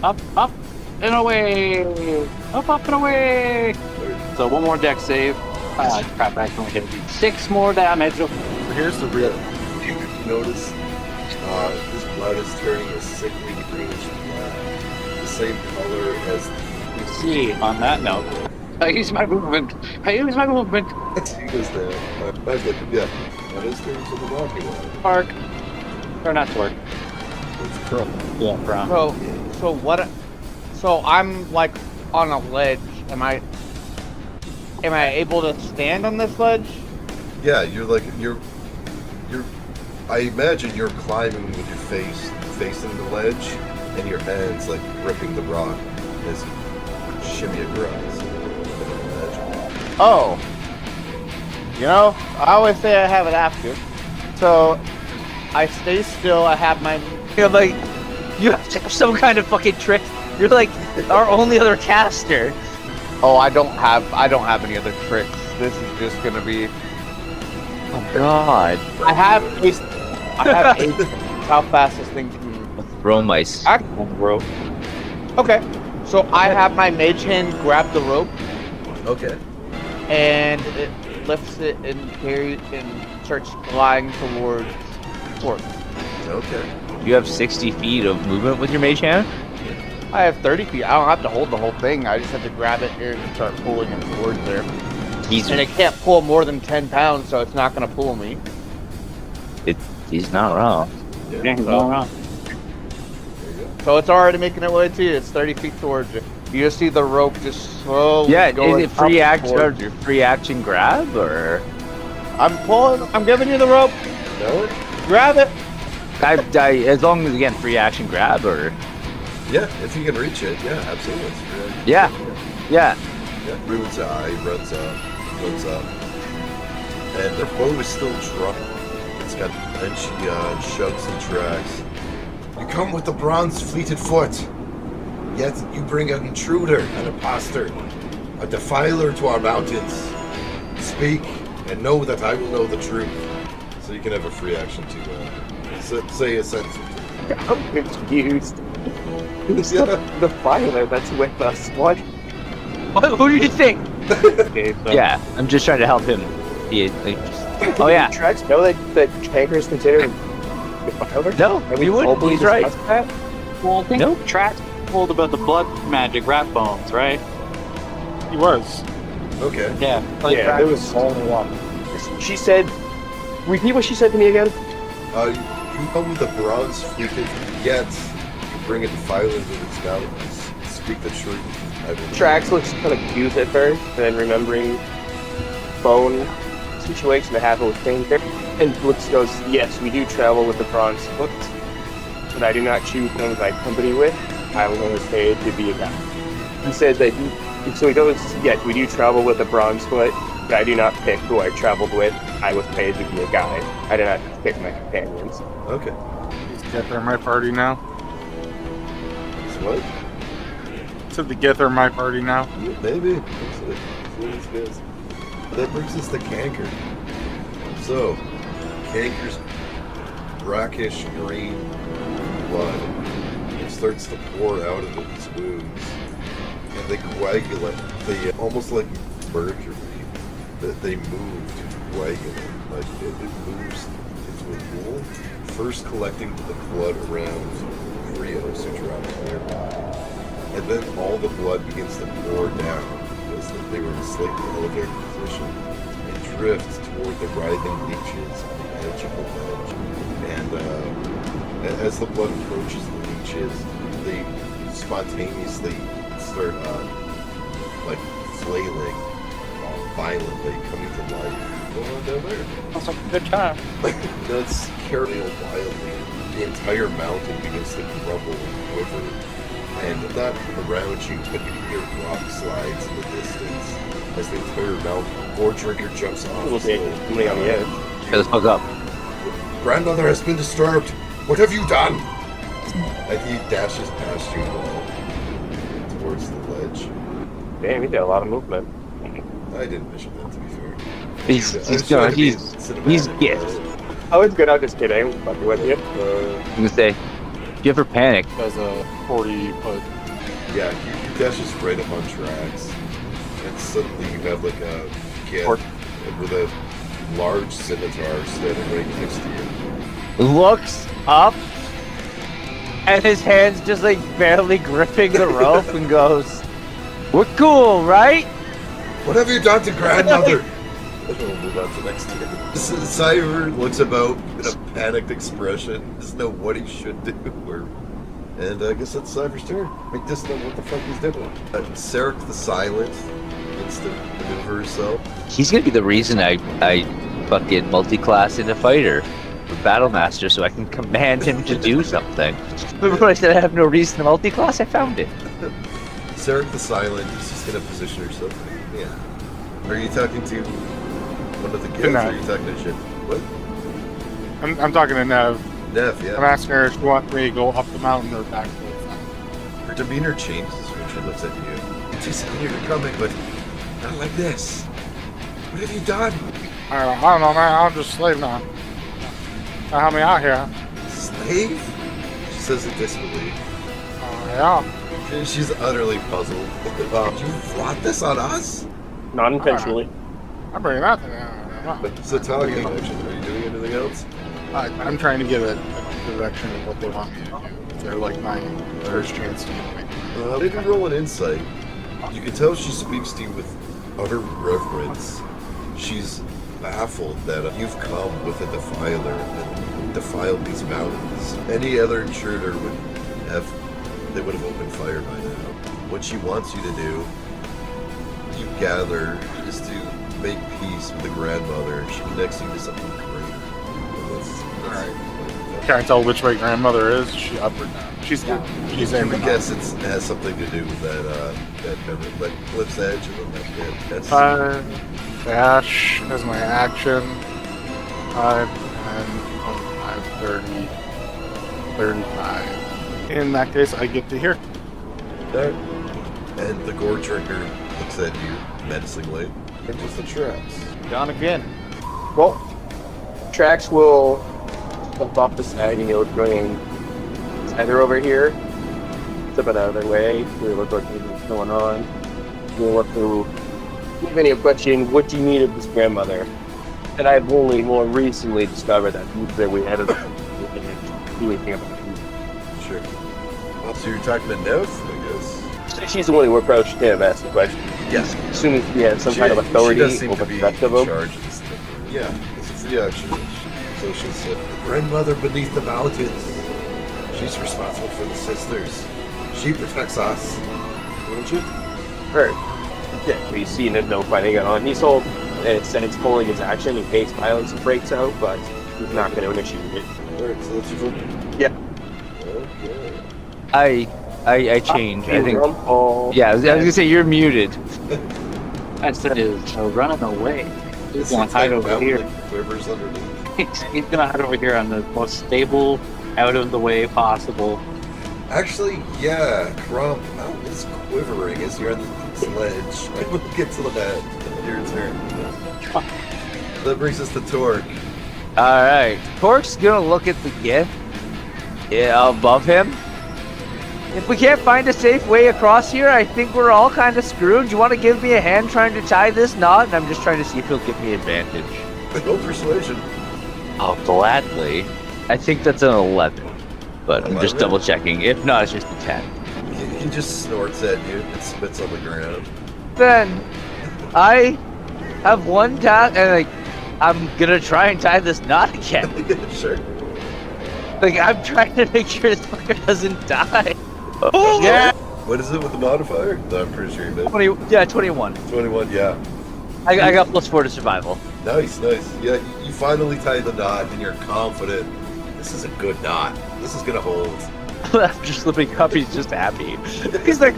up, and away. Up, and away. So one more deck save. Crap, I can only hit 6 more damage. Here's the real. You notice his blood is turning a sickly greenish black, the same color as You see, on that note, I use my movement. he goes there. Yeah, that is turning to the rocky one. Park. Or not Torque. It's trouble. Yeah, from. So what? So I'm like on a ledge. Am I able to stand on this ledge? Yeah, you're. I imagine you're climbing with your face facing the ledge, and your hands like gripping the rock as you shimmy across. Oh. You know, I always say I have it after. So I stay still. I have my. You're like, you have to have some kind of fucking trick. You're like our only other caster. Oh, I don't have any other tricks. This is just gonna be. Oh god. I have ace. How fast this thing can move. Throw mice. Rope. Okay. So I have my mage hand grab the rope, Okay. and it lifts it and carries and starts flying towards Torque. Okay. You have 60 feet of movement with your mage hand? I have 30 feet. I don't have to hold the whole thing. I just have to grab it here and start pulling it towards there. And it can't pull more than 10 pounds, so it's not going to pull me. He's not wrong. Yeah, he's going on. So it's already making its way to you. It's 30 feet towards you. You just see the rope just slowly Yeah, going is it free up action or towards you. free action grab or? I'm pulling. I'm giving you the rope. No? Grab it. As long as again free action grab or? Yeah, if you can reach it, yeah, absolutely. Yeah. Yeah. Yeah. Rune's eye runs up. And their bow is still drawn. It's got, and she shugs and tracks. You come with the bronze fleeted foot, yet you bring an intruder, an impostor, a defiler to our mountains. Speak, and know that I will know the truth. So you can have a free action to say a sentence. I'm confused. Who's the filer that's with us? What? Who do you think? Okay, so Yeah, I'm just trying to help him. Oh, yeah. Tracks know that Canker is considered defiler? No, Have we you wouldn't. openly He's right. discussed that? Well, I think Nope. Trax told about the blood magic rat bones, right? He was. Okay. Yeah. Yeah, there was only one. She said, repeat what she said to me again. You come with a bronze freaking get. You bring a defiler with its mountains. Speak the truth. I believe. Trax looks kind of confused at first, and then remembering phone situation that happened with Canker, and goes, yes, we do travel with the bronze foot, but I do not choose those I company with. I was only paid to be a guy. He said that so he goes, yes, we do travel with the bronze foot, but I do not pick who I traveled with. I was paid to be a guy. I did not pick my companions. Okay. He's Gether my party now. So what? Said the Gether my party now. Maybe. That's good. That brings us to Canker. So, Canker's brackish green blood starts to pour out of his wounds, and they coagulate. They almost like mercury. They move to coagulate. Like it moves into a pool, first collecting the blood around Rios, who travels nearby. And then all the blood begins to pour down as if they were in a slightly elevated position and drift toward the writhing leeches on the edge of the ledge. And as the blood approaches the leeches, they spontaneously start like flailing violently, coming to life. Go on down there. That's like a good time. That's carrying wildly. The entire mountain begins to crumble and quiver. And not around you, but you hear rock slides in the distance as the entire mountain. Gore Drinker jumps off. We'll be somebody on the edge. Shut the fuck up. Grandmother has been disturbed. What have you done? And he dashes past you all towards the ledge. Damn, he did a lot of movement. I didn't mention that, to be fair. He's gifts. Oh, it's good. I'm just kidding. I'm fucking with you. I'm gonna say, if you ever panic, As a 40-foot. Yeah, he dashes right up on tracks. And suddenly you have like a kid with a large scimitar standing right next to you. looks up, and his hand's just like barely gripping the rope and goes, "We're cool, right?" What have you done to grandmother? We'll move on to next year. Cyber looks about in a panicked expression, doesn't know what he should do. And I guess that's Cyber's turn. He doesn't know what the fuck he's doing. Sarek the Silent needs to maneuver herself. He's gonna be the reason I fucking multi-class into fighter for Battle Master so I can command him to do something. Remember when I said I have no reason to multi-class? I found it. Sarek the Silent is just gonna position herself. Yeah. Are you talking to one of the kids, or are you talking to Jim? What? I'm talking to Nev. Nev, yeah. I'm asking her if she wants me to go up the mountain or back to the front. Her demeanor changes when she looks at you. She said you're coming, but not like this. What have you done? I don't know, man. I'm just a slave now. Now help me out here. Slave? She says in disbelief. Yeah. She's utterly puzzled. You brought this on us? Not intentionally. I'm bringing that thing. So talking action. Are you doing anything else? I'm trying to get a direction of what they want me to do. They're like my first chance to get me. Maybe roll an insight. You can tell she speaks to you with utter reverence. She's baffled that you've come with a defiler and defiled these mountains. Any other intruder would have opened fire by now. What she wants you to do, you gather, is to make peace with the grandmother. She connects you to something greater. Alright. Can't I tell which way grandmother is? Is she up or down? She's down. She's I aiming guess it has something to do with that cliff's edge and then that bit. That's Dash as my action. 5, 10, 25, 30, 35. In that case, I get to here. that. And the Gore Drinker looks at you menacingly. And just the traps. Gone again. Well, Trax will jump off the side and he'll bring Heather over here. Step it out of their way. We'll look what's going on. We'll look through. If you have any question, what do you need of this grandmother? And I've only more recently discovered that we hadn't do anything about it. Sure. So you're talking to Nev, I guess? She's the one who approached him, asked the question. Yes. Assuming he had some kind of She authority does seem over to be the in rest of them. charge of this thing. Yeah, so she's Grandmother beneath the mountains. She's responsible for the sisters. She protects us. Wouldn't you? Her. Yeah, we've seen there's no fighting going on. He's told that it's pulling his action in case violence breaks out, but he's not going to initiate it. Alright, so that's your vote? Yeah. Okay. I change. I think. Oh, Yeah, I was gonna say you're muted. I said is running away. He's This gonna hide entire over mountain, here. like, quivers underneath. He's gonna hide over here on the most stable, out of the way possible. Actually, yeah, Crump, mountain is quivering as you're on the sledge. I will get to that. Your turn. That brings us to Torque. Alright. Torque's gonna look at the gift above him. If we can't find a safe way across here, I think we're all kind of screwed. You want to give me a hand trying to tie this knot? And I'm just trying to see if he'll give me advantage. No persuasion. Oh, gladly. I think that's an 11. But I'm just 11? double checking. If not, it's just a 10. He just snorts at you and spits on the ground. Then I have one task, and like I'm gonna try and tie this knot again. Sure. Like I'm trying to make sure this fucker doesn't die. Yeah. What is it with the modifier? No, I'm pretty sure you did. 21. 21, yeah. I got +4 to survival. Nice. Yeah, you finally tie the knot and you're confident. This is a good knot. This is gonna hold. I'm just looking up. He's just happy. He's like,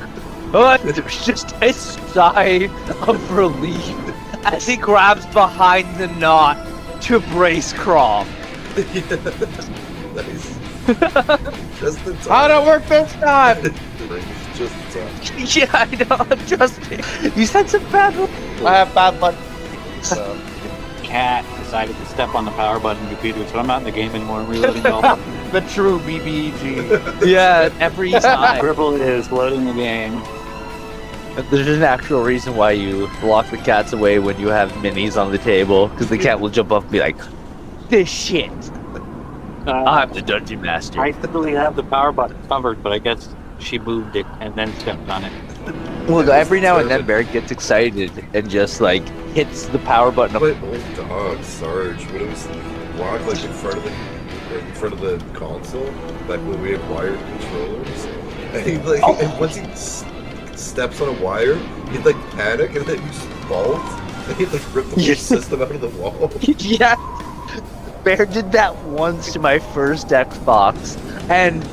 oh, there's just a sigh of relief as he grabs behind the knot to brace Crom. Nice. Just in time. How'd it work this time? Just in time. Yeah, I know. Trust me. You said some bad. I have bad luck. So, Cat decided to step on the power button repeatedly, so I'm not in the game anymore. I'm reloading all. The true BBG. Yeah, every time. Dribble is loading the game. There's an actual reason why you lock the cats away when you have minis on the table, because the cat will jump up and be like, "This shit. I'm the dungeon master." I typically have the power button covered, but I guess she moved it and then stepped on it. Well, every now and then Barrett gets excited and just like hits the power button. but old dog Sarge, when it was walked like in front of the console, like when we acquired controllers, and he like, and once he steps on a wire, he'd like panic and then he just bolt, and he'd like rip the whole system out of the wall. Yeah, Bear did that once to my first Xbox, and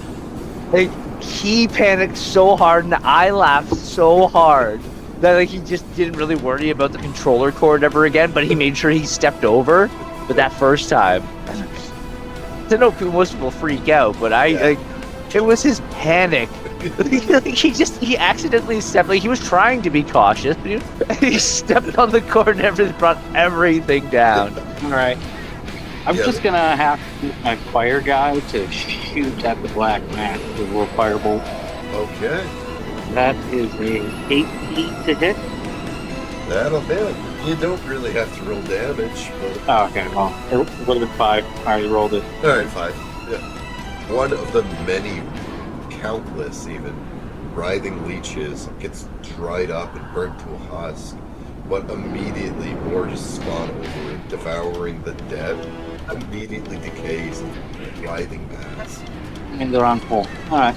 like he panicked so hard and I laughed so hard that like he just didn't really worry about the controller cord ever again, but he made sure he stepped over. But that first time, I know most people freak out, but like it was his panic. he accidentally stepped, like he was trying to be cautious, but he stepped on the cord and everything brought everything down. All right. I'm Yeah. just gonna have to use my fire guy to shoot at the black mat with a little firebolt. Okay, That is a 8 feet to hit. that'll hit. You don't really have to roll damage, but Oh, okay, well, it would have been 5. I already rolled it. all right, 5. Yeah, one of the many, countless even, writhing leeches gets dried up and burnt to a husk, but immediately more just spawn over it, devouring the dead. Immediately decays in writhing mass. And they're on full. Alright.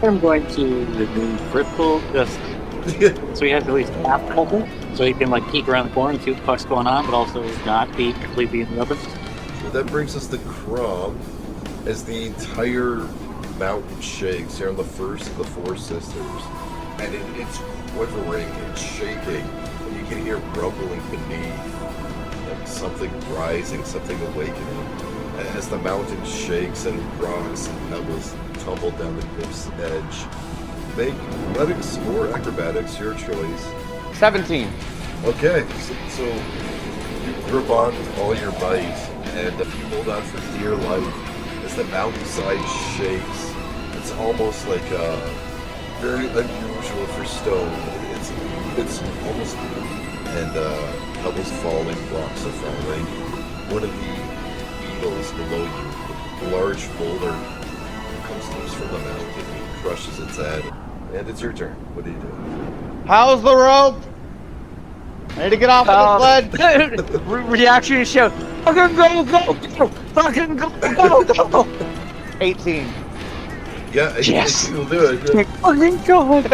I'm going to remove Cripple just so he has at least half mobile. So he can like peek around the corner and see what the fuck's going on, but also not be completely in the open. So that brings us to Crom, as the entire mountain shakes. You're on the first of the Four Sisters, and it's quivering and shaking, and you can hear rumbling beneath, like something rising, something awakening. As the mountain shakes and rocks and pebbles tumble down the cliff's edge. Make athletics or acrobatics, your choice. 17. Okay, so you grip on with all your might, and you hold on for dear life as the mountainside shakes. It's almost like very unusual for stone. It's almost, and pebbles falling, rocks are falling. one of the beetles below you, a large boulder, comes loose from the mountain and crushes its head. And it's your turn. What do you do? How's the rope? I need to get off of the sled. Reaction and shout, fucking go, fucking go. 18. Yeah, Yes. you'll do it. Fucking God.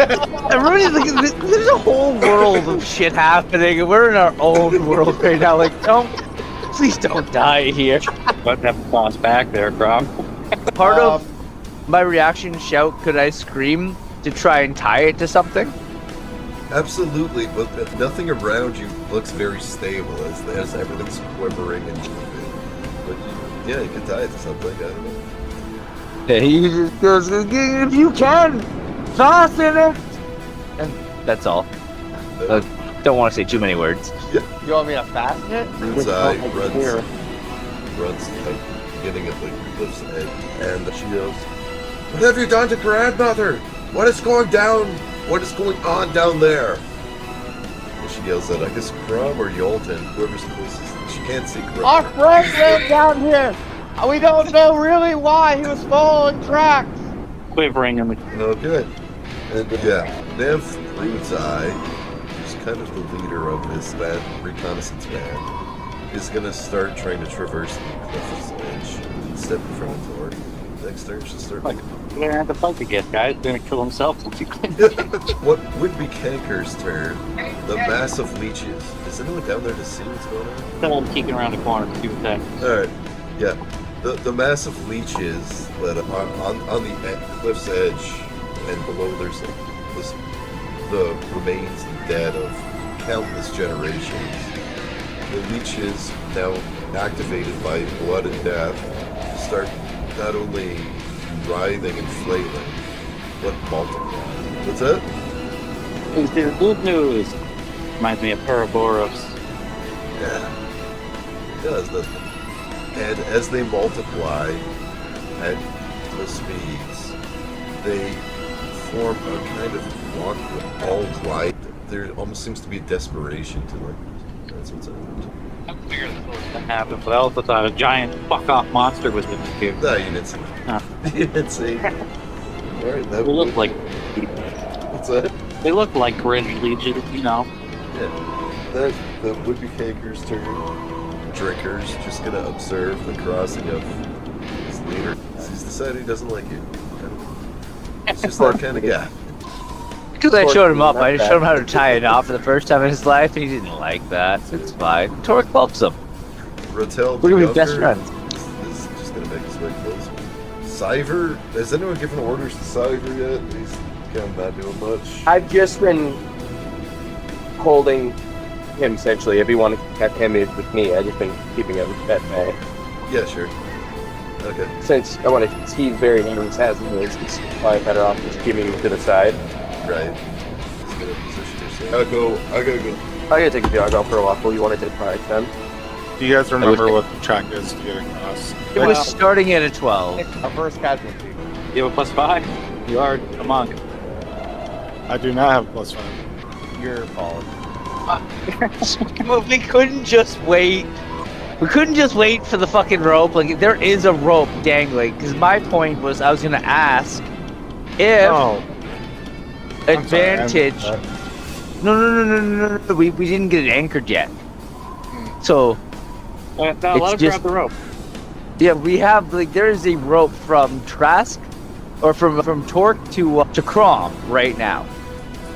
Everybody's like, there's a whole world of shit happening, and we're in our own world right now. Like, please don't die here. But have to bounce back there, Grom. Part of my reaction shout, could I scream to try and tie it to something? Absolutely, but nothing around you looks very stable as everything's quivering and moving. But yeah, you can tie it to something. I don't know. He just goes, if you can, toss in it. And that's all. Don't want to say too many words. You want me to fasten it? Rude's eye runs like beginning of the cliff's edge, and she goes, "What have you done to grandmother? What is going down? What is going on down there?" And she yells at, I guess, Crum or Yolton, whoever's closest. She can't see Crum. Our friend ran down here. We don't know really why he was following tracks. Quivering in the. Oh, good. And yeah, Nev Rude's eye, who's kind of the leader of this reconnaissance band, is gonna start trying to traverse the cliff's edge. Step in front of Tor. Next turn, she'll start. Like, we're gonna have to fight again, guys. He's gonna kill himself since he couldn't. What would be Kanker's turn? The massive leeches. Is anyone down there to see what's going on? Tell him peeking around the corner to see what's happening. Alright, yeah. The massive leeches that on the cliff's edge and below there's the remains and dead of countless generations. The leeches, now activated by blood and death, start not only writhing and flailing, but multiplying. What's that? It's the good news. Reminds me of Ouroboros. Yeah. It does, doesn't it? And as they multiply at the speeds, they form a kind of walk all glide. There almost seems to be a desperation to them. That's what's happened. I figured this was gonna happen, but I also thought a giant fuck-off monster was with us here. No, you didn't see. Huh. You didn't see. Alright, that They look like What's that? they look like Grinch Legion, you know. Yeah. That would be Kanker's turn. Drinker's just gonna observe the crossing of his leader. He's decided he doesn't like you. He's just that kind of guy. Because I showed him up, I just showed him how to tie a knot for the first time in his life, and he didn't like that. It's fine. Torque helps him. Rotel We're gonna be best Younger friends. is just gonna make his way closer. Cyver, has anyone given orders to Cyver yet? He's kind of not doing much. I've just been holding him essentially. If you want to have him in with me, I've just been keeping him at bay. Yeah, sure. Okay. Since I want to, he's very nervous as he is. He's probably better off just keeping him to the side. Right. He's gonna position yourself. I gotta go. I gotta take a jog out for a waffle. You want to take 5, 10? Do you guys remember what the check is to get across? It was starting at a 12. Our first casualty. You have a +5? You are a monk. I do not have +5. Your fault. But we couldn't just wait. We couldn't just wait for the fucking rope. Like, there is a rope dangling. Because my point was, I was gonna ask if Oh, I'm sorry, I advantage. missed that. No. We didn't get it anchored yet. So No, It's let him just- grab the rope. yeah, we have like there is a rope from Trask, or from Torque to Crom right now.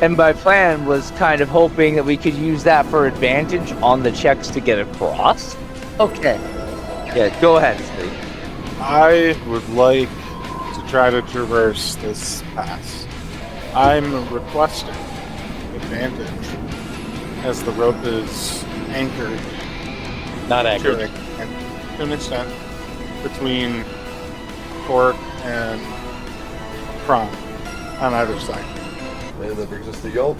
And my plan was kind of hoping that we could use that for advantage on the checks to get across. Okay. Yeah, go ahead, Steve. I would like to try to traverse this pass. I'm requesting advantage as the rope is anchored Not to accurate. an extent between Torque and Crom on either side. And that brings us to Yelp.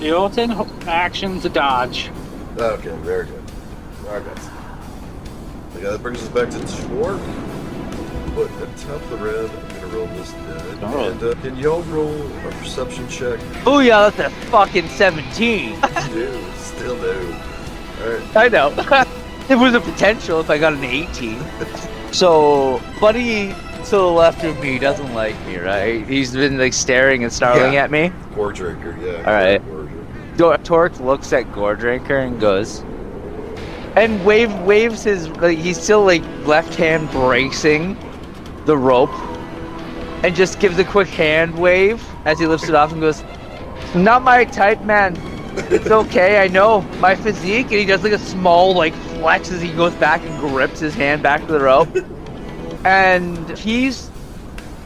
Jolton, action to dodge. Okay, very good. Alright, guys. Okay, that brings us back to Torque. But at the top of the round, I'm gonna roll this die. Alright. And can y'all roll a perception check? Oh yeah, that's a fucking 17. Do, still do. Alright. I know. There was a potential if I got an 18. So, Buddy to the left of me doesn't like me, right? He's been like staring and snarling Yeah. at me. Gore drinker, yeah. All right. Gore drinker. Torque looks at Gore Drinker and goes, and waves his, like, he's still like left hand bracing the rope, and just gives a quick hand wave as he lifts it off and goes, "Not my type, man. It's okay, I know my physique." And he does like a small like flex as he goes back and grips his hand back to the rope, and he's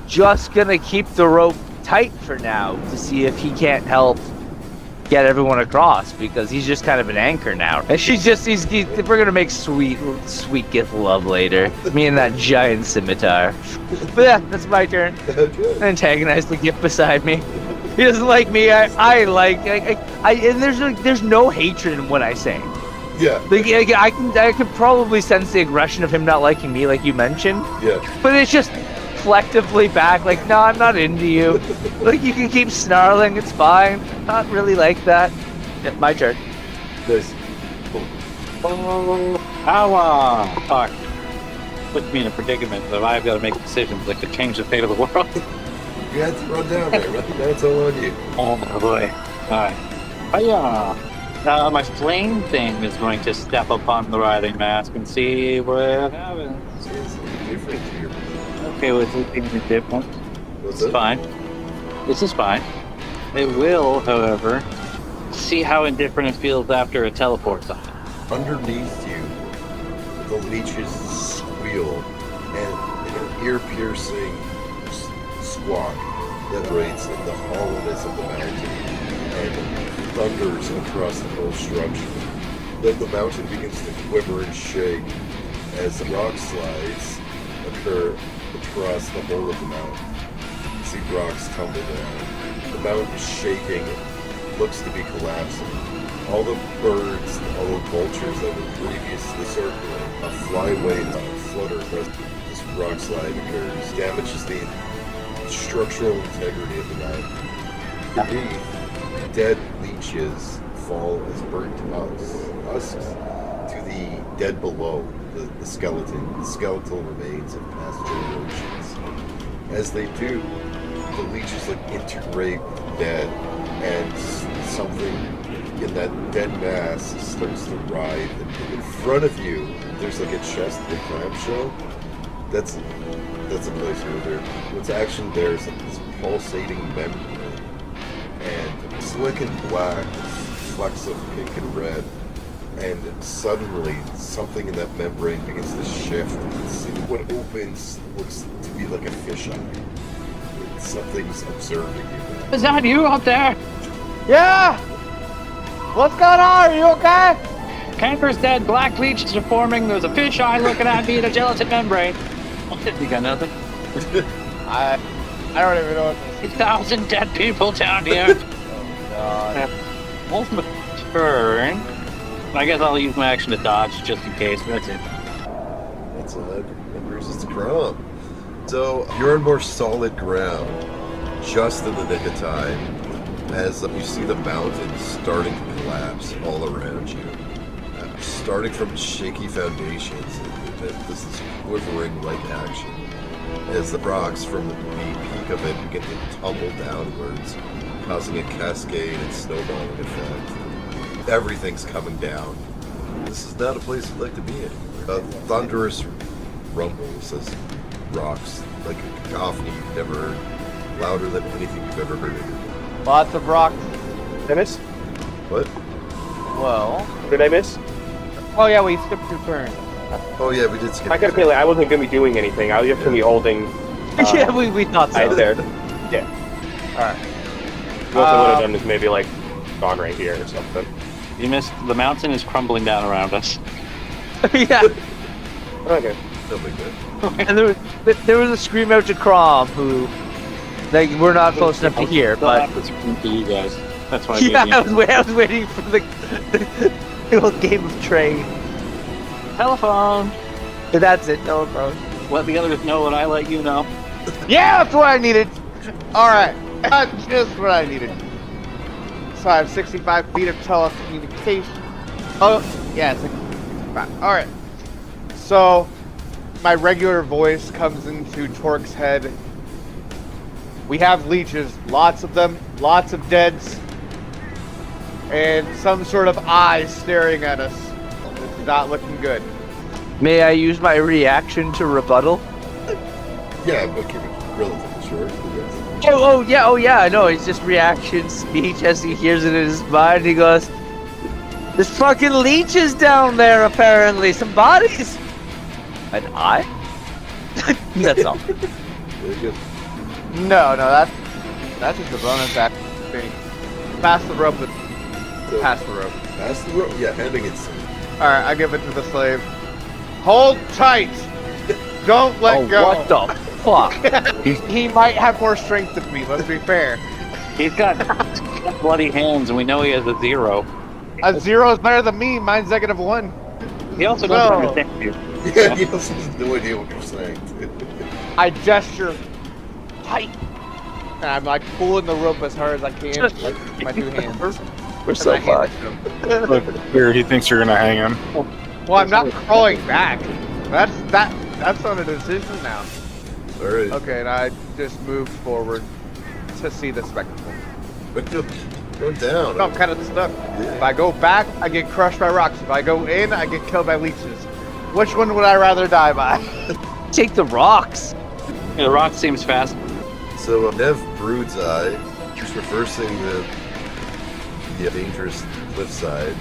just gonna keep the rope tight for now to see if he can't help get everyone across, because he's just kind of an anchor now. And we're gonna make sweet gift love later. Me and that giant scimitar. But yeah, that's my turn. Okay. Antagonize the gift beside me. He doesn't like me. And there's no hatred in what I say. Yeah. Like, I can probably sense the aggression of him not liking me, like you mentioned. Yeah. But it's just collectively back, like, no, I'm not into you. Like, you can keep snarling, it's fine. Not really like that. Yeah, my turn. Nice. Fuck. Puts me in a predicament that I've got to make decisions that could change the fate of the world. You had to run down there, right? That's all on you. Oh boy. Alright. My flame thing is going to step upon the riding mask and see what happens. It's different here. Okay, well, it's being different. What's It's that? fine. This is fine. It will, however, see how indifferent it feels after it teleports on it. Underneath you, the leeches squeal, and an ear-piercing squawk that vibrates in the hollowness of the mountain and thunders across the whole structure. Then the mountain begins to quiver and shake as rock slides occur across the whole of the mountain. You see rocks tumble down. The mountain is shaking, looks to be collapsing. All the birds, all the vultures that were previously circling, fly away and flutter across this rock slide occurs, damages the structural integrity of the mountain. Beneath, dead leeches fall as burnt husks to the dead below, the skeletal remains of past generations. As they do, the leeches integrate with the dead, and something in that dead mass starts to writhe. And in front of you, there's a chest with a clamshell. That's a placeholder. What's actually there is this pulsating membrane, and it's slick and black, flecks of pink and red. And suddenly, something in that membrane begins to shift. What opens looks to be like a fisheye. Something's observing you. Is that you out there? Yeah! What's going on? Are you okay? Camper's dead, black leeches are forming, there's a fish eye looking at me in a gelatin membrane. You got nothing? I don't even know what this 1,000 dead people down here. God. Ultimate turn. I guess I'll use my action to dodge just in case, but that's it. That's all that brings us to Crom. So you're on more solid ground, just in the nick of time, as you see the mountains starting to collapse all around you. Starting from shaky foundations, this is quivering like action, as the rocks from the peak of it begin to tumble downwards, causing a cascade and snowballing effect. Everything's coming down. This is not a place you'd like to be in. A thunderous rumbles as rocks, like a cacophony you've never heard, louder than anything you've ever heard in your life. Lots of rocks. Did I miss? What? Well. Did I miss? Oh yeah, we skipped your turn. Oh yeah, we did skip. I kept feeling I wasn't going to be doing anything. I was just going to be holding. Yeah, we thought Right so. there. Yeah. Alright. What I would have done is maybe gone right here or something. You missed. The mountain is crumbling down around us. Yeah. Okay. That'll be good. And there was a scream out to Crom, who, like, we're not close enough to hear, but It's to you guys. That's why. yeah, I gave you- I was waiting for the old game of trade. Telephone. But that's it, telephone. Let the others know what I let you know. Yeah, that's what I needed. Alright. That's just what I needed. So I have 65 feet of telecommunication. Oh, Yeah, it's like all right. So my regular voice comes into Torque's head. We have leeches, lots of them, lots of deads, and some sort of eyes staring at us. This is not looking good. May I use my reaction to rebuttal? Yeah, but keep it relatively short. But yes. Oh yeah, I know. It's just reaction speech as he hears it in his mind. He goes, "There's fucking leeches down there, apparently. Some bodies." An eye? That's all. Very good. No, that's just a bonus action thing. Pass the rope. So, Pass the rope. pass the rope. Yeah, handing it. All right, I give it to the slave. Hold tight. Don't let go. What the fuck? He might have more strength than me. Let's be fair. He's got bloody hands, and we know he has a 0. A 0 is better than me. Mine's -1. He also No. doesn't understand you. Yeah, he also has no idea what you're saying. I gesture tight, and I'm like pulling the rope as hard as I can, like my 2 hands. We're so And I hand fucked. it to him. Look, here, he thinks you're gonna hang him. Well, I'm not crawling back. That's on a decision now. All right. Okay, and I just move forward to see the spectacle. Go down. No, I'm kind of stuck. If I go back, I get crushed by rocks. If I go in, I get killed by leeches. Which one would I rather die by? Take the rocks. The rock seems fast. So Nev Brood's eye, she's reversing the dangerous cliffside,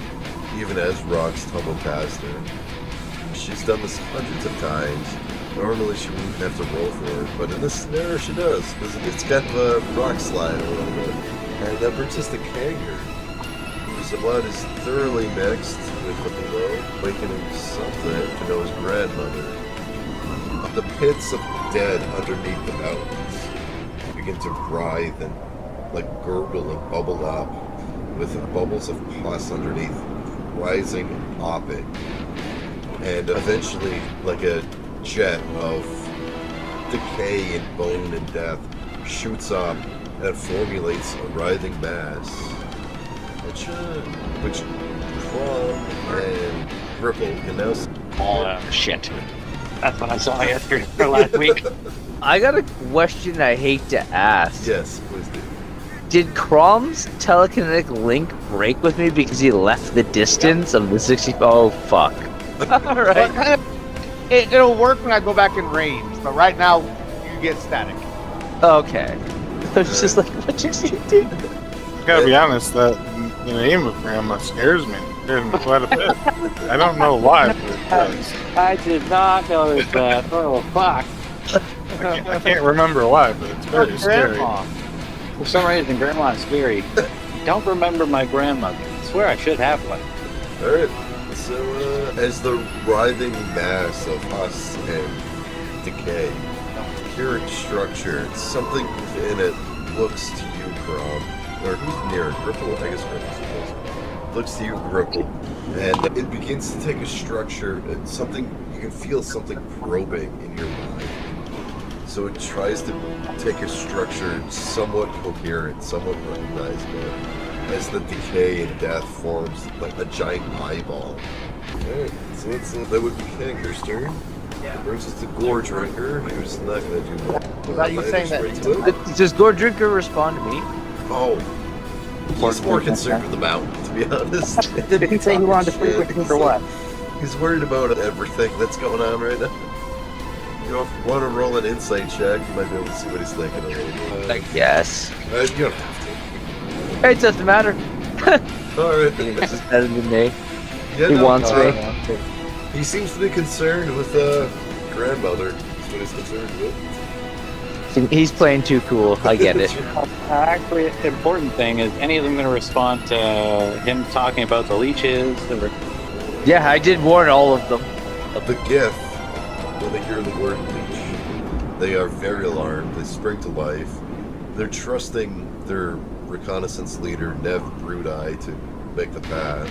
even as rocks tumble past her. She's done this hundreds of times. Normally she wouldn't have to roll for it, but in this scenario she does, because it's kind of a rock slide a little bit. And that brings us to Kanger, whose blood is thoroughly mixed with the below, awakening something to know his grandmother. The pits of dead underneath the mountains begin to writhe and like gurgle and bubble up, with bubbles of pus underneath rising and popping. And eventually, like a jet of decay and bone and death shoots up and formulates a writhing mass, which Crom and Ripple can now see. Oh, shit. That's what I saw yesterday or last week. I got a question I hate to ask. Yes, please do. Did Crom's telekinetic link break with me because he left the distance of the 60? Oh, fuck. Alright. Well, it'll work when I go back in range, but right now you get static. Okay. I was just like, what you do? I gotta be honest, the name of Grandma scares me. It scares me quite a bit. I don't know why, but it does. I did not notice that. Oh, fuck. I can't remember why, but it's very scary. Grandma. For some reason, Grandma is scary. Don't remember my grandmother. I swear I should have one. Alright, so as the writhing mass of pus and decay, pure structure, something within it looks to you, Crom, or who's near it? Ripple? I guess Ripple's supposed to. Looks to you, Ripple, and it begins to take a structure, and something, you can feel something probing in your mind. So it tries to take a structure somewhat coherent, somewhat recognizable, as the decay and death forms like a giant eyeball. Alright, so that would be Kanger's turn. Yeah. It brings us to Gore Drinker, who's not going to do much. Without you saying that. Does Gore Drinker respond to me? Oh, he's more concerned with the mountain, to be honest. Did he say he wanted to freak with me or what? He's worried about everything that's going on right now. You know, if you want to roll an insight check, you might be able to see what he's thinking a little bit. I guess. You don't have It doesn't matter. to. Alright. He's better than me. Yeah, He no, wants me. He seems to be concerned with grandmother. That's what he's concerned with. He's playing too cool. I get it. Actually, the important thing is any of them going to respond to him talking about the leeches? Or... Yeah, I did warn all of them. The Gith, when they hear the word leech, they are very alarmed. They spring to life. They're trusting their reconnaissance leader, Nev Broodeye, to make the path.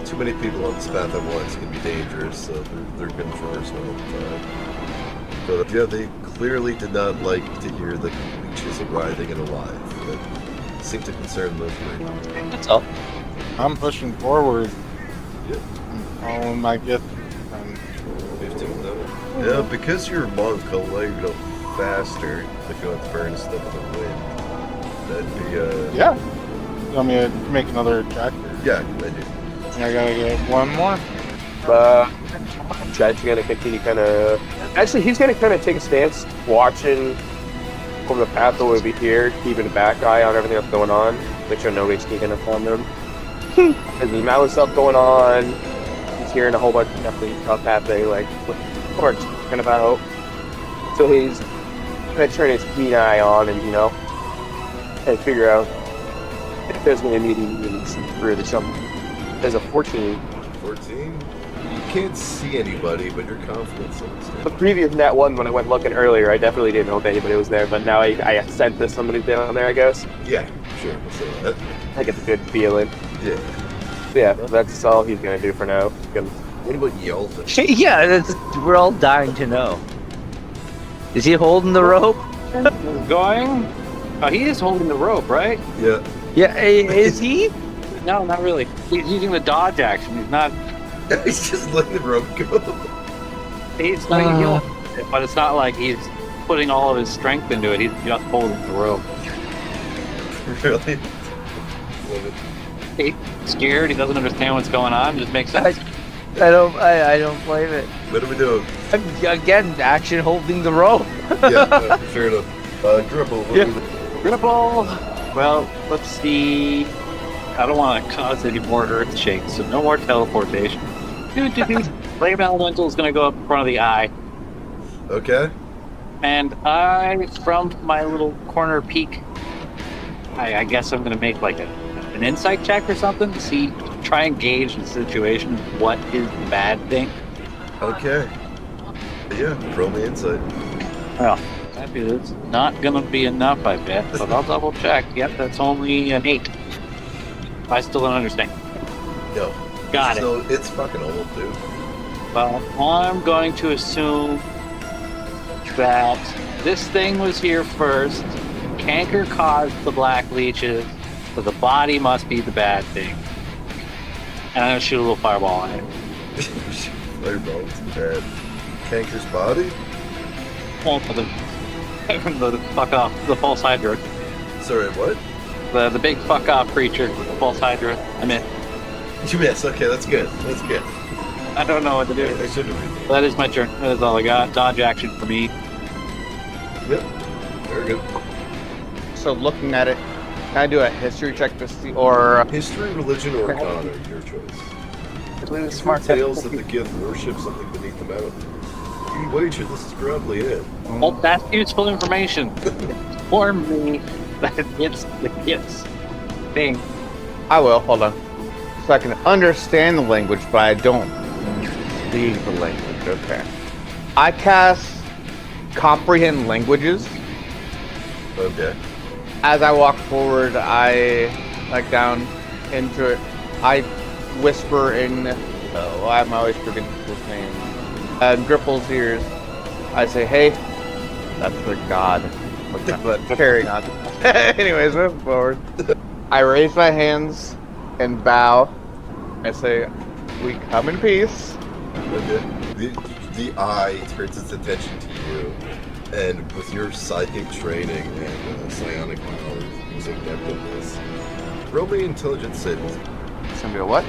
Too many people on this path at once can be dangerous, so they're going to first all the time. But yeah, they clearly did not like to hear that leeches are writhing and alive. That seemed to concern them. That's all. I'm pushing forward Oh my god. 15 though. Yeah, because you're a monk, I'll let you go faster if you want to burn stuff in the wind. That'd be, Yeah. You want me to make another check? Yeah, I do. I gotta get one more. Chad's gonna continue kind of. Actually, he's gonna kind of take a stance, watching from the path over here, keeping a back eye on everything that's going on, make sure nobody's sneaking up on them. There's the mountain stuff going on. He's hearing a whole bunch of stuff happening, like or talking about. So he's gonna turn his keen eye on and and figure out if there's gonna be any through the jump. There's a 14. 14? You can't see anybody, but your confidence is The previous Nat 1, when I went looking earlier, I definitely didn't know if anybody was there, but now I sense that somebody's down there, I guess. Yeah, sure. I'll say that. I get a good feeling. Yeah. Yeah, that's all he's gonna do for now. What about Yelvin? Yeah, we're all dying to know. Is he holding the rope? Going? Oh, he is holding the rope, right? Yeah. Yeah, is he? No, not really. He's using the dodge action. He's not. He's just letting the rope go. He's not healing it, but it's not like he's putting all of his strength into it. He's just holding the rope. Really? Love it. He's scared. He doesn't understand what's going on. It just makes sense. I don't blame it. What are we doing? Again, action holding the rope. Yeah, fair enough. Dribble. Gripple. Well, let's see. I don't want to cause any more earth shakes, so no more teleportation. Flame Elemental is going to go up in front of the eye. Okay. And I, from my little corner peek, I guess I'm going to make like an insight check or something to see, try and gauge the situation. What is the bad thing? Okay. Yeah, roll me insight. Well, that is not going to be enough, I bet, but I'll double check. Yep, that's only an 8. I still don't understand. No. Got it. So it's fucking old, dude. Well, I'm going to assume that this thing was here first. Canker caused the black leeches, so the body must be the bad thing. And I'm gonna shoot a little fireball on it. Fireball, it's bad. Canker's body? Well, for the fuck off, the false hydra. Sorry, what? The big fuck off creature, the false hydra. I mean, You miss. Okay, that's good. That's good. I don't know what to do. I should have. That is my turn. That is all I got. Dodge action for me. Yep. Very good. So looking at it, can I do a history check to see, or History, religion, or arcana, your choice. I believe it's Smart smart tales that the gift worship something beneath the mountain. You wager this is probably it. Well, that's useful information. Inform me that it's the gifts thing. I will, hold on. So I can understand the language, but I don't speak the language. Okay. I cast Comprehend Languages. Okay. As I walk forward, I, like, down into it, I whisper in, I'm always forgetting his name, Gripple's ears. I say, hey, that's the god. But carrying on. Anyways, moving forward. I raise my hands and bow. I say, we come in peace. Okay. The eye turns its attention to you, and with your psychic training and psionic powers using nebulous, roll me intelligence savings. It's gonna be a what?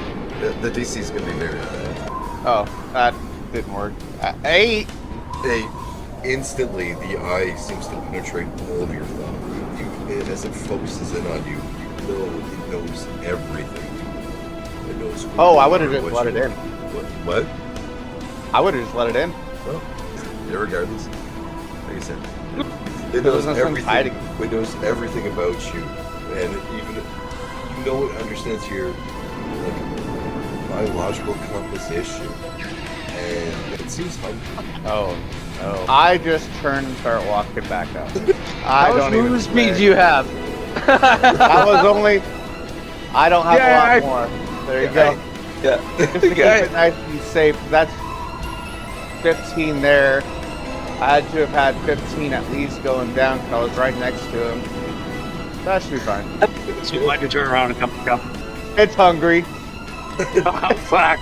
The DC is going to be very high. Oh, that didn't work. 8! Instantly, the eye seems to penetrate all of your thought. As it focuses in on you, it knows everything. It knows. Oh, I would have just let it in. What? I would have just let it in. Well, regardless, like I said, it There knows was no sense everything. hiding. It knows everything about you, and even it understands your biological composition, and it seems hungry. Oh, no. I just turn and start walking back up. I don't even How speed say. do you have? I don't have Yeah, a lot more. There you go. Yeah. Just to keep it nice and safe. That's 15 there. I had to have had 15 at least going down because I was right next to him. That should be fine. So you like to turn around and come. It's hungry. Oh, fuck.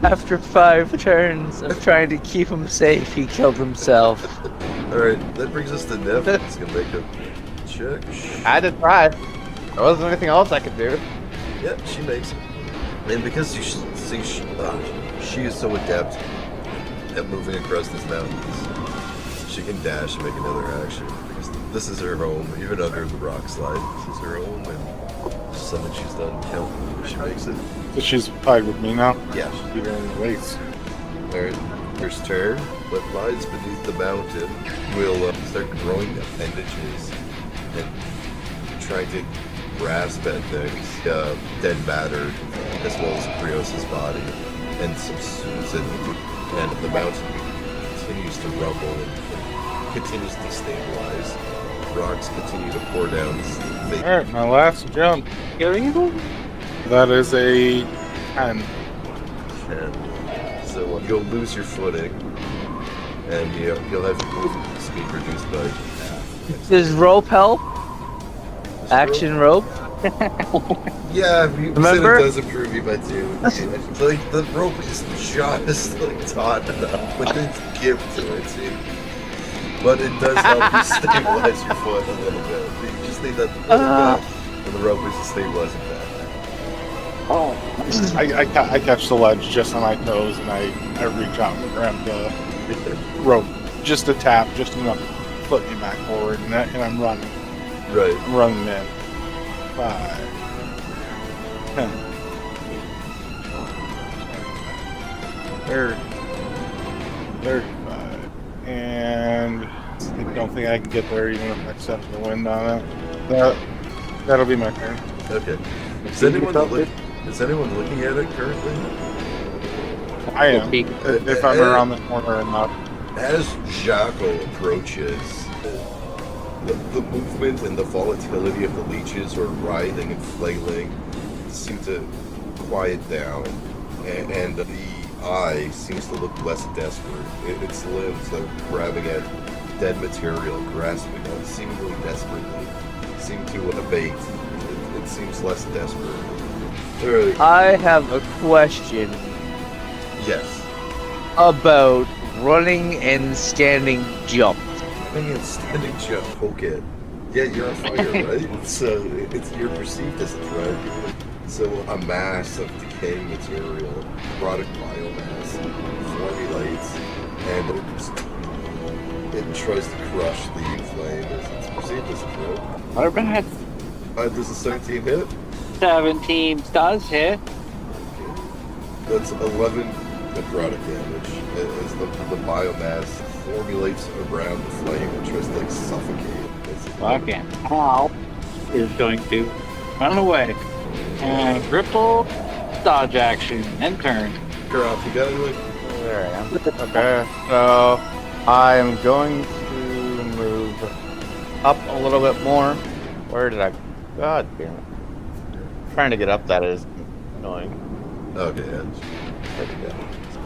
After 5 turns of trying to keep him safe, he killed himself. Alright, that brings us to Nev. He's gonna make a check. I had to try. There wasn't anything else I could do. Yep, she makes it. And because you see, she is so adept at moving across these mountains, she can dash and make another action. Because this is her home, even under the rock slide. This is her home, and something she's done count. She makes it. So she's tied with me now. Yeah. She's beating in the race. Alright, first turn. What lies beneath the mountain will start growing appendages and trying to grasp at things, dead matter, as well as Krios' body, and subsumes it, and the mountain continues to rumble and continues to destabilize. Rocks continue to pour down. Alright, my last jump. That is a 10. So you'll lose your footing, and you'll have your movement speed reduced by half. Does rope help? This Action rope? Yeah, you Remember? said it does improve you by 2. Like, the rope is just like taut enough, but it's give to it, see? But it does help you stabilize your foot a little bit. You just need that little bit, and the rope is to stabilize it back. I catch the ledge just on my toes, and I reach out and grab the rope. Just a tap, just enough to flip me back forward, and I'm running. Right. I'm running in. 5, 10, 30, 35, and I don't think I can get there even if I set the wind on it. That'll be my turn. Okay. Is anyone looking at it currently? I am. If I'm around the corner enough. As Jaco approaches, the movement and the volatility of the leeches are writhing and flailing seem to quiet down, and the eye seems to look less desperate. Its limbs are grabbing at dead material, grasping on seemingly desperately, seem to abate. It seems less desperate. Alright. I have a question Yes. about running and standing jump. Running and standing jump. Okay. Yeah, you're on fire, right? So you're perceived as a threat. So a mass of decaying material, product biomass, formulates, and it tries to crush the flame. It's perceived as a threat. What bad? Does a 17 hit? 17 does hit. That's 11 necrotic damage as the biomass formulates around the flame and tries to like suffocate it. Fucking Hal is going to run away and ripple dodge action and turn. Karaf, you got anything? There I am. Okay, so I'm going to move up a little bit more. Where did I? God damn it! Trying to get up that is annoying. Okay, yeah. Where'd he go?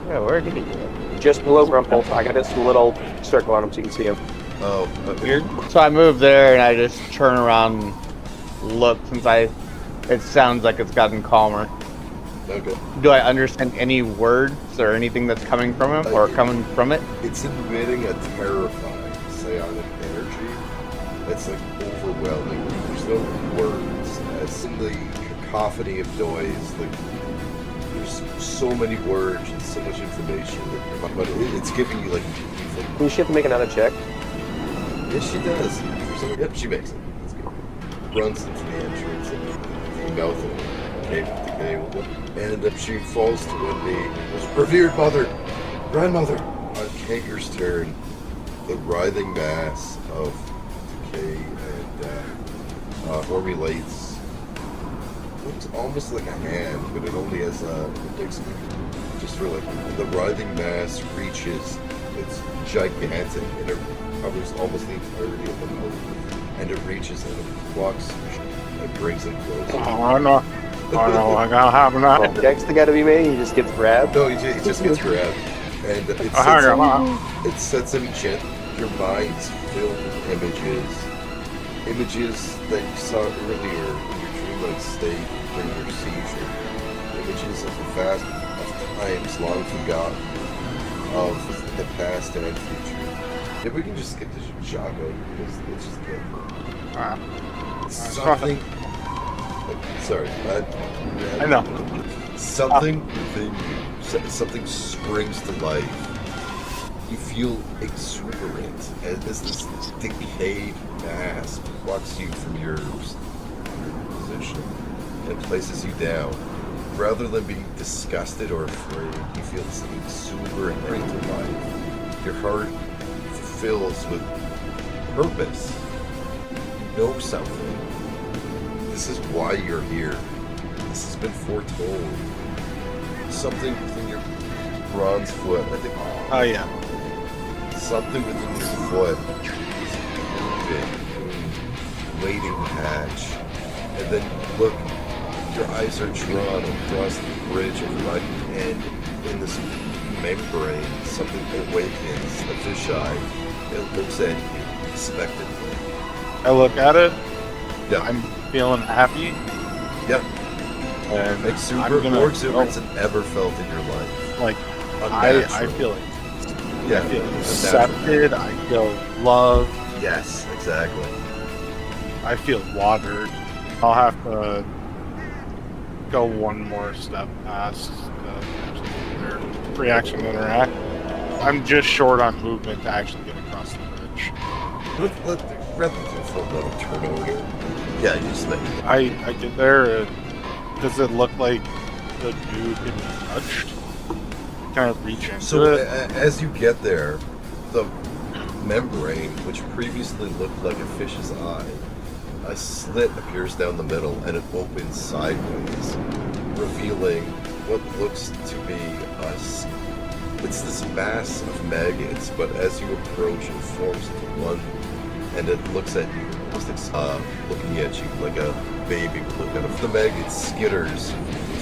Yeah, where did he go? Just below Rumple. I got this little circle on him so you can see him. Oh, Weird. So I move there and I just turn around and look since it sounds like it's gotten calmer. okay. Do I understand any words or anything that's coming from him or coming from it? It's emitting a terrifying psionic energy that's like overwhelming. There's no words. It's in the cacophony of noise. Like there's so many words and so much information, but it's giving you like. Can she have to make another check? Yes, she does. Yep, she makes it. That's good. Runs into the entrance and the mouth of the cave of decay, and she falls to one knee. Revered mother, grandmother. On Kanker's turn, the writhing mass of decay and formulates. Looks almost like a hand, but it only has index finger. Just for like the writhing mass reaches. It's gigantic and it covers almost the entirety of the mouth, and it reaches and it blocks and brings it closer. Oh no! Oh no! I gotta have that. Dex gotta be made. He just gets grabbed. No, he just gets grabbed, and it sets him gently. Your mind's filled with images that you saw earlier in your dreamlike state during your seizure. images of the fast of times long forgotten of the past and future. If we can just skip to Chaco, because it's just good. Something. Sorry, I know. Something within you, something springs to life. You feel exuberant as this decayed mass plucks you from your position and places you down. Rather than being disgusted or afraid, you feel this exuberant right to life. Your heart fills with purpose. You know something. This is why you're here. This has been foretold. Something within your bronze foot, I think. Oh yeah. Something within your foot is moving, waiting to hatch. And then look, your eyes are drawn across the bridge of light, and in this membrane, something awakens, a fisheye. It looks at you expectantly. I look at it. Yeah. I'm feeling happy. Yeah. And More exuberance than ever felt in your life. Like I Unnatural. feel it. Yeah. I feel unnatural. accepted. I feel loved. Yes, exactly. I feel watered. I'll have to go one more step past their reaction to interact. I'm just short on movement to actually get across the bridge. Rather than full another turnover. Yeah, you just make it. I get there. Does it look like the dude can be touched? Kind of reach into So it. as you get there, the membrane, which previously looked like a fish's eye, a slit appears down the middle and it opens sideways, revealing what looks to be it's this mass of maggots, but as you approach it forms into one, and it looks at you, almost looking at you like a baby would look at it. The maggot skitters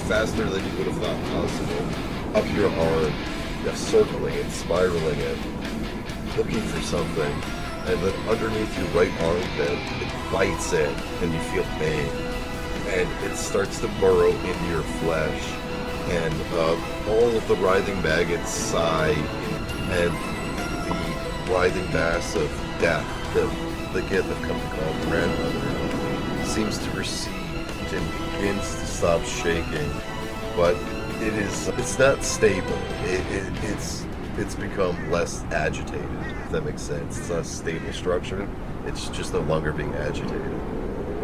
faster than you would have thought possible up your arm, circling it, spiraling it, looking for something, and then underneath your right armpit, it bites in, and you feel pain, and it starts to burrow into your flesh, and all of the writhing maggots sigh, and the writhing mass of death that the gift have come to call grandmother seems to recede and begins to stop shaking, but it's not stable. It's become less agitated, if that makes sense. It's not a stable structure. It's just no longer being agitated.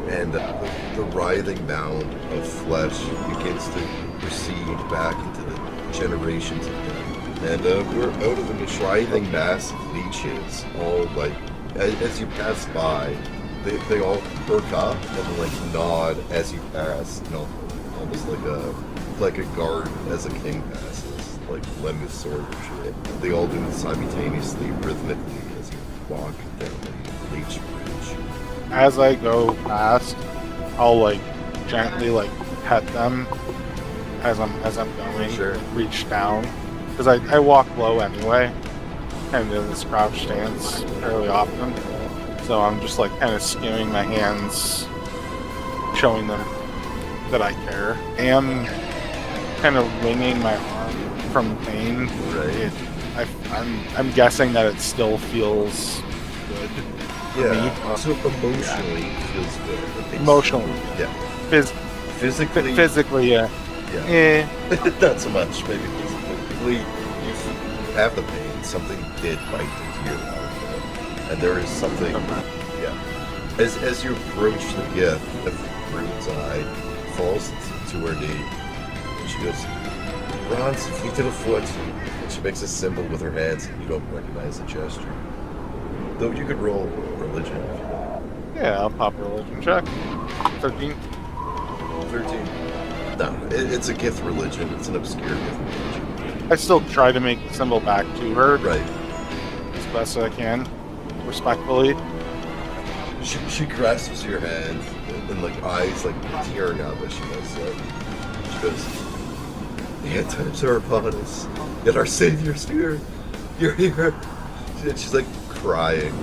And the writhing mound of flesh begins to recede back into the generations of them. And we're out of the writhing mass of leeches, all like, as you pass by, they all perk up and like nod as you pass, almost like a guard as a king passes, like lend his sword or shit. They all do it simultaneously, rhythmically, as you walk down the leech bridge. As I go past, I'll like gently like pet them as I'm going. Sure. Reach down because I walk low anyway, and in this crouch stance fairly often. So I'm just like kind of skimming my hands, showing them that I care. I am kind of wringing my arm from pain. Right. I'm guessing that it still feels good. Yeah. So emotionally, it feels good. Emotionally, Yeah. Physically, Yeah. eh. Not so much. Maybe physically, you have the pain. Something did bite into your arm, and there is something. Yeah. As you approach the gift, the brute's eye falls to her knee, and she goes, "Bronze, feet to the foot." And she makes a symbol with her hands. You don't recognize the gesture, though you could roll religion. Yeah, I'll pop a religion check. 13. 13. No, it's a gift religion. It's an obscure gift religion. I still try to make the symbol back to her Right. as best as I can, respectfully. She grasps your hand and like eyes like tearing up as she does that. She goes, "The end times are upon us, yet our Savior's here. You're here." And she's like crying.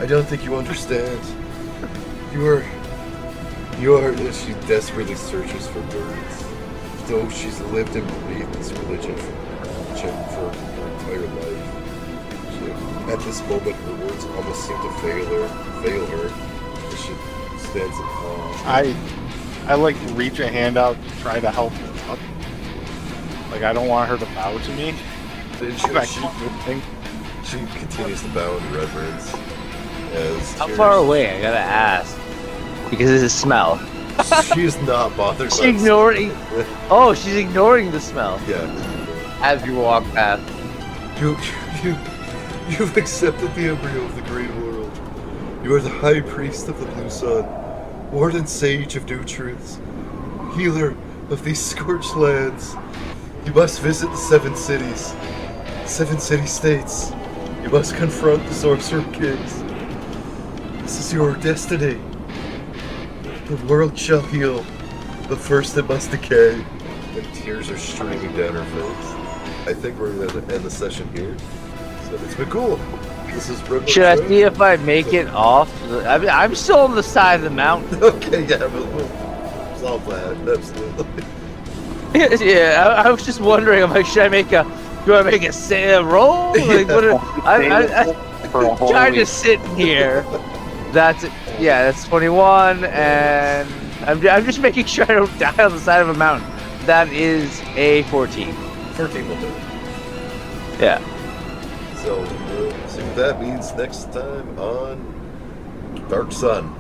"I don't think you understand. You are." And she desperately searches for words. though she's lived and believed this religion for her entire life. At this moment, her words almost seem to fail her. As she stands in awe. I like reach a hand out to try to help her up. Like I don't want her to bow to me. Then she continues to bow in reverence. How far away? I gotta ask. Because of the smell. She is not bothered by She's ignoring. Oh, she's ignoring the smell Yeah. as you walk past. You've accepted the embryo of the great world. You are the high priest of the blue sun, warden sage of new truths, healer of these scorched lands. You must visit the 7 cities, 7 city-states. You must confront the sorcerer kings. This is your destiny. The world shall heal, but first it must decay. And tears are streaming down her face. I think we're going to end the session here. So it's been cool. This is Red Should I Show. see if I make it off? I mean, I'm still on the side of the mountain. Okay, yeah, we'll solve that. Absolutely. Yeah, I was just wondering. I'm like, should I make a? Do I make a roll? Like, what? I'm trying to sit in here. That's that's 21, and I'm just making sure I don't die on the side of a mountain. That is a 14. 14 will do. Yeah. So we'll see what that means next time on Dark Sun.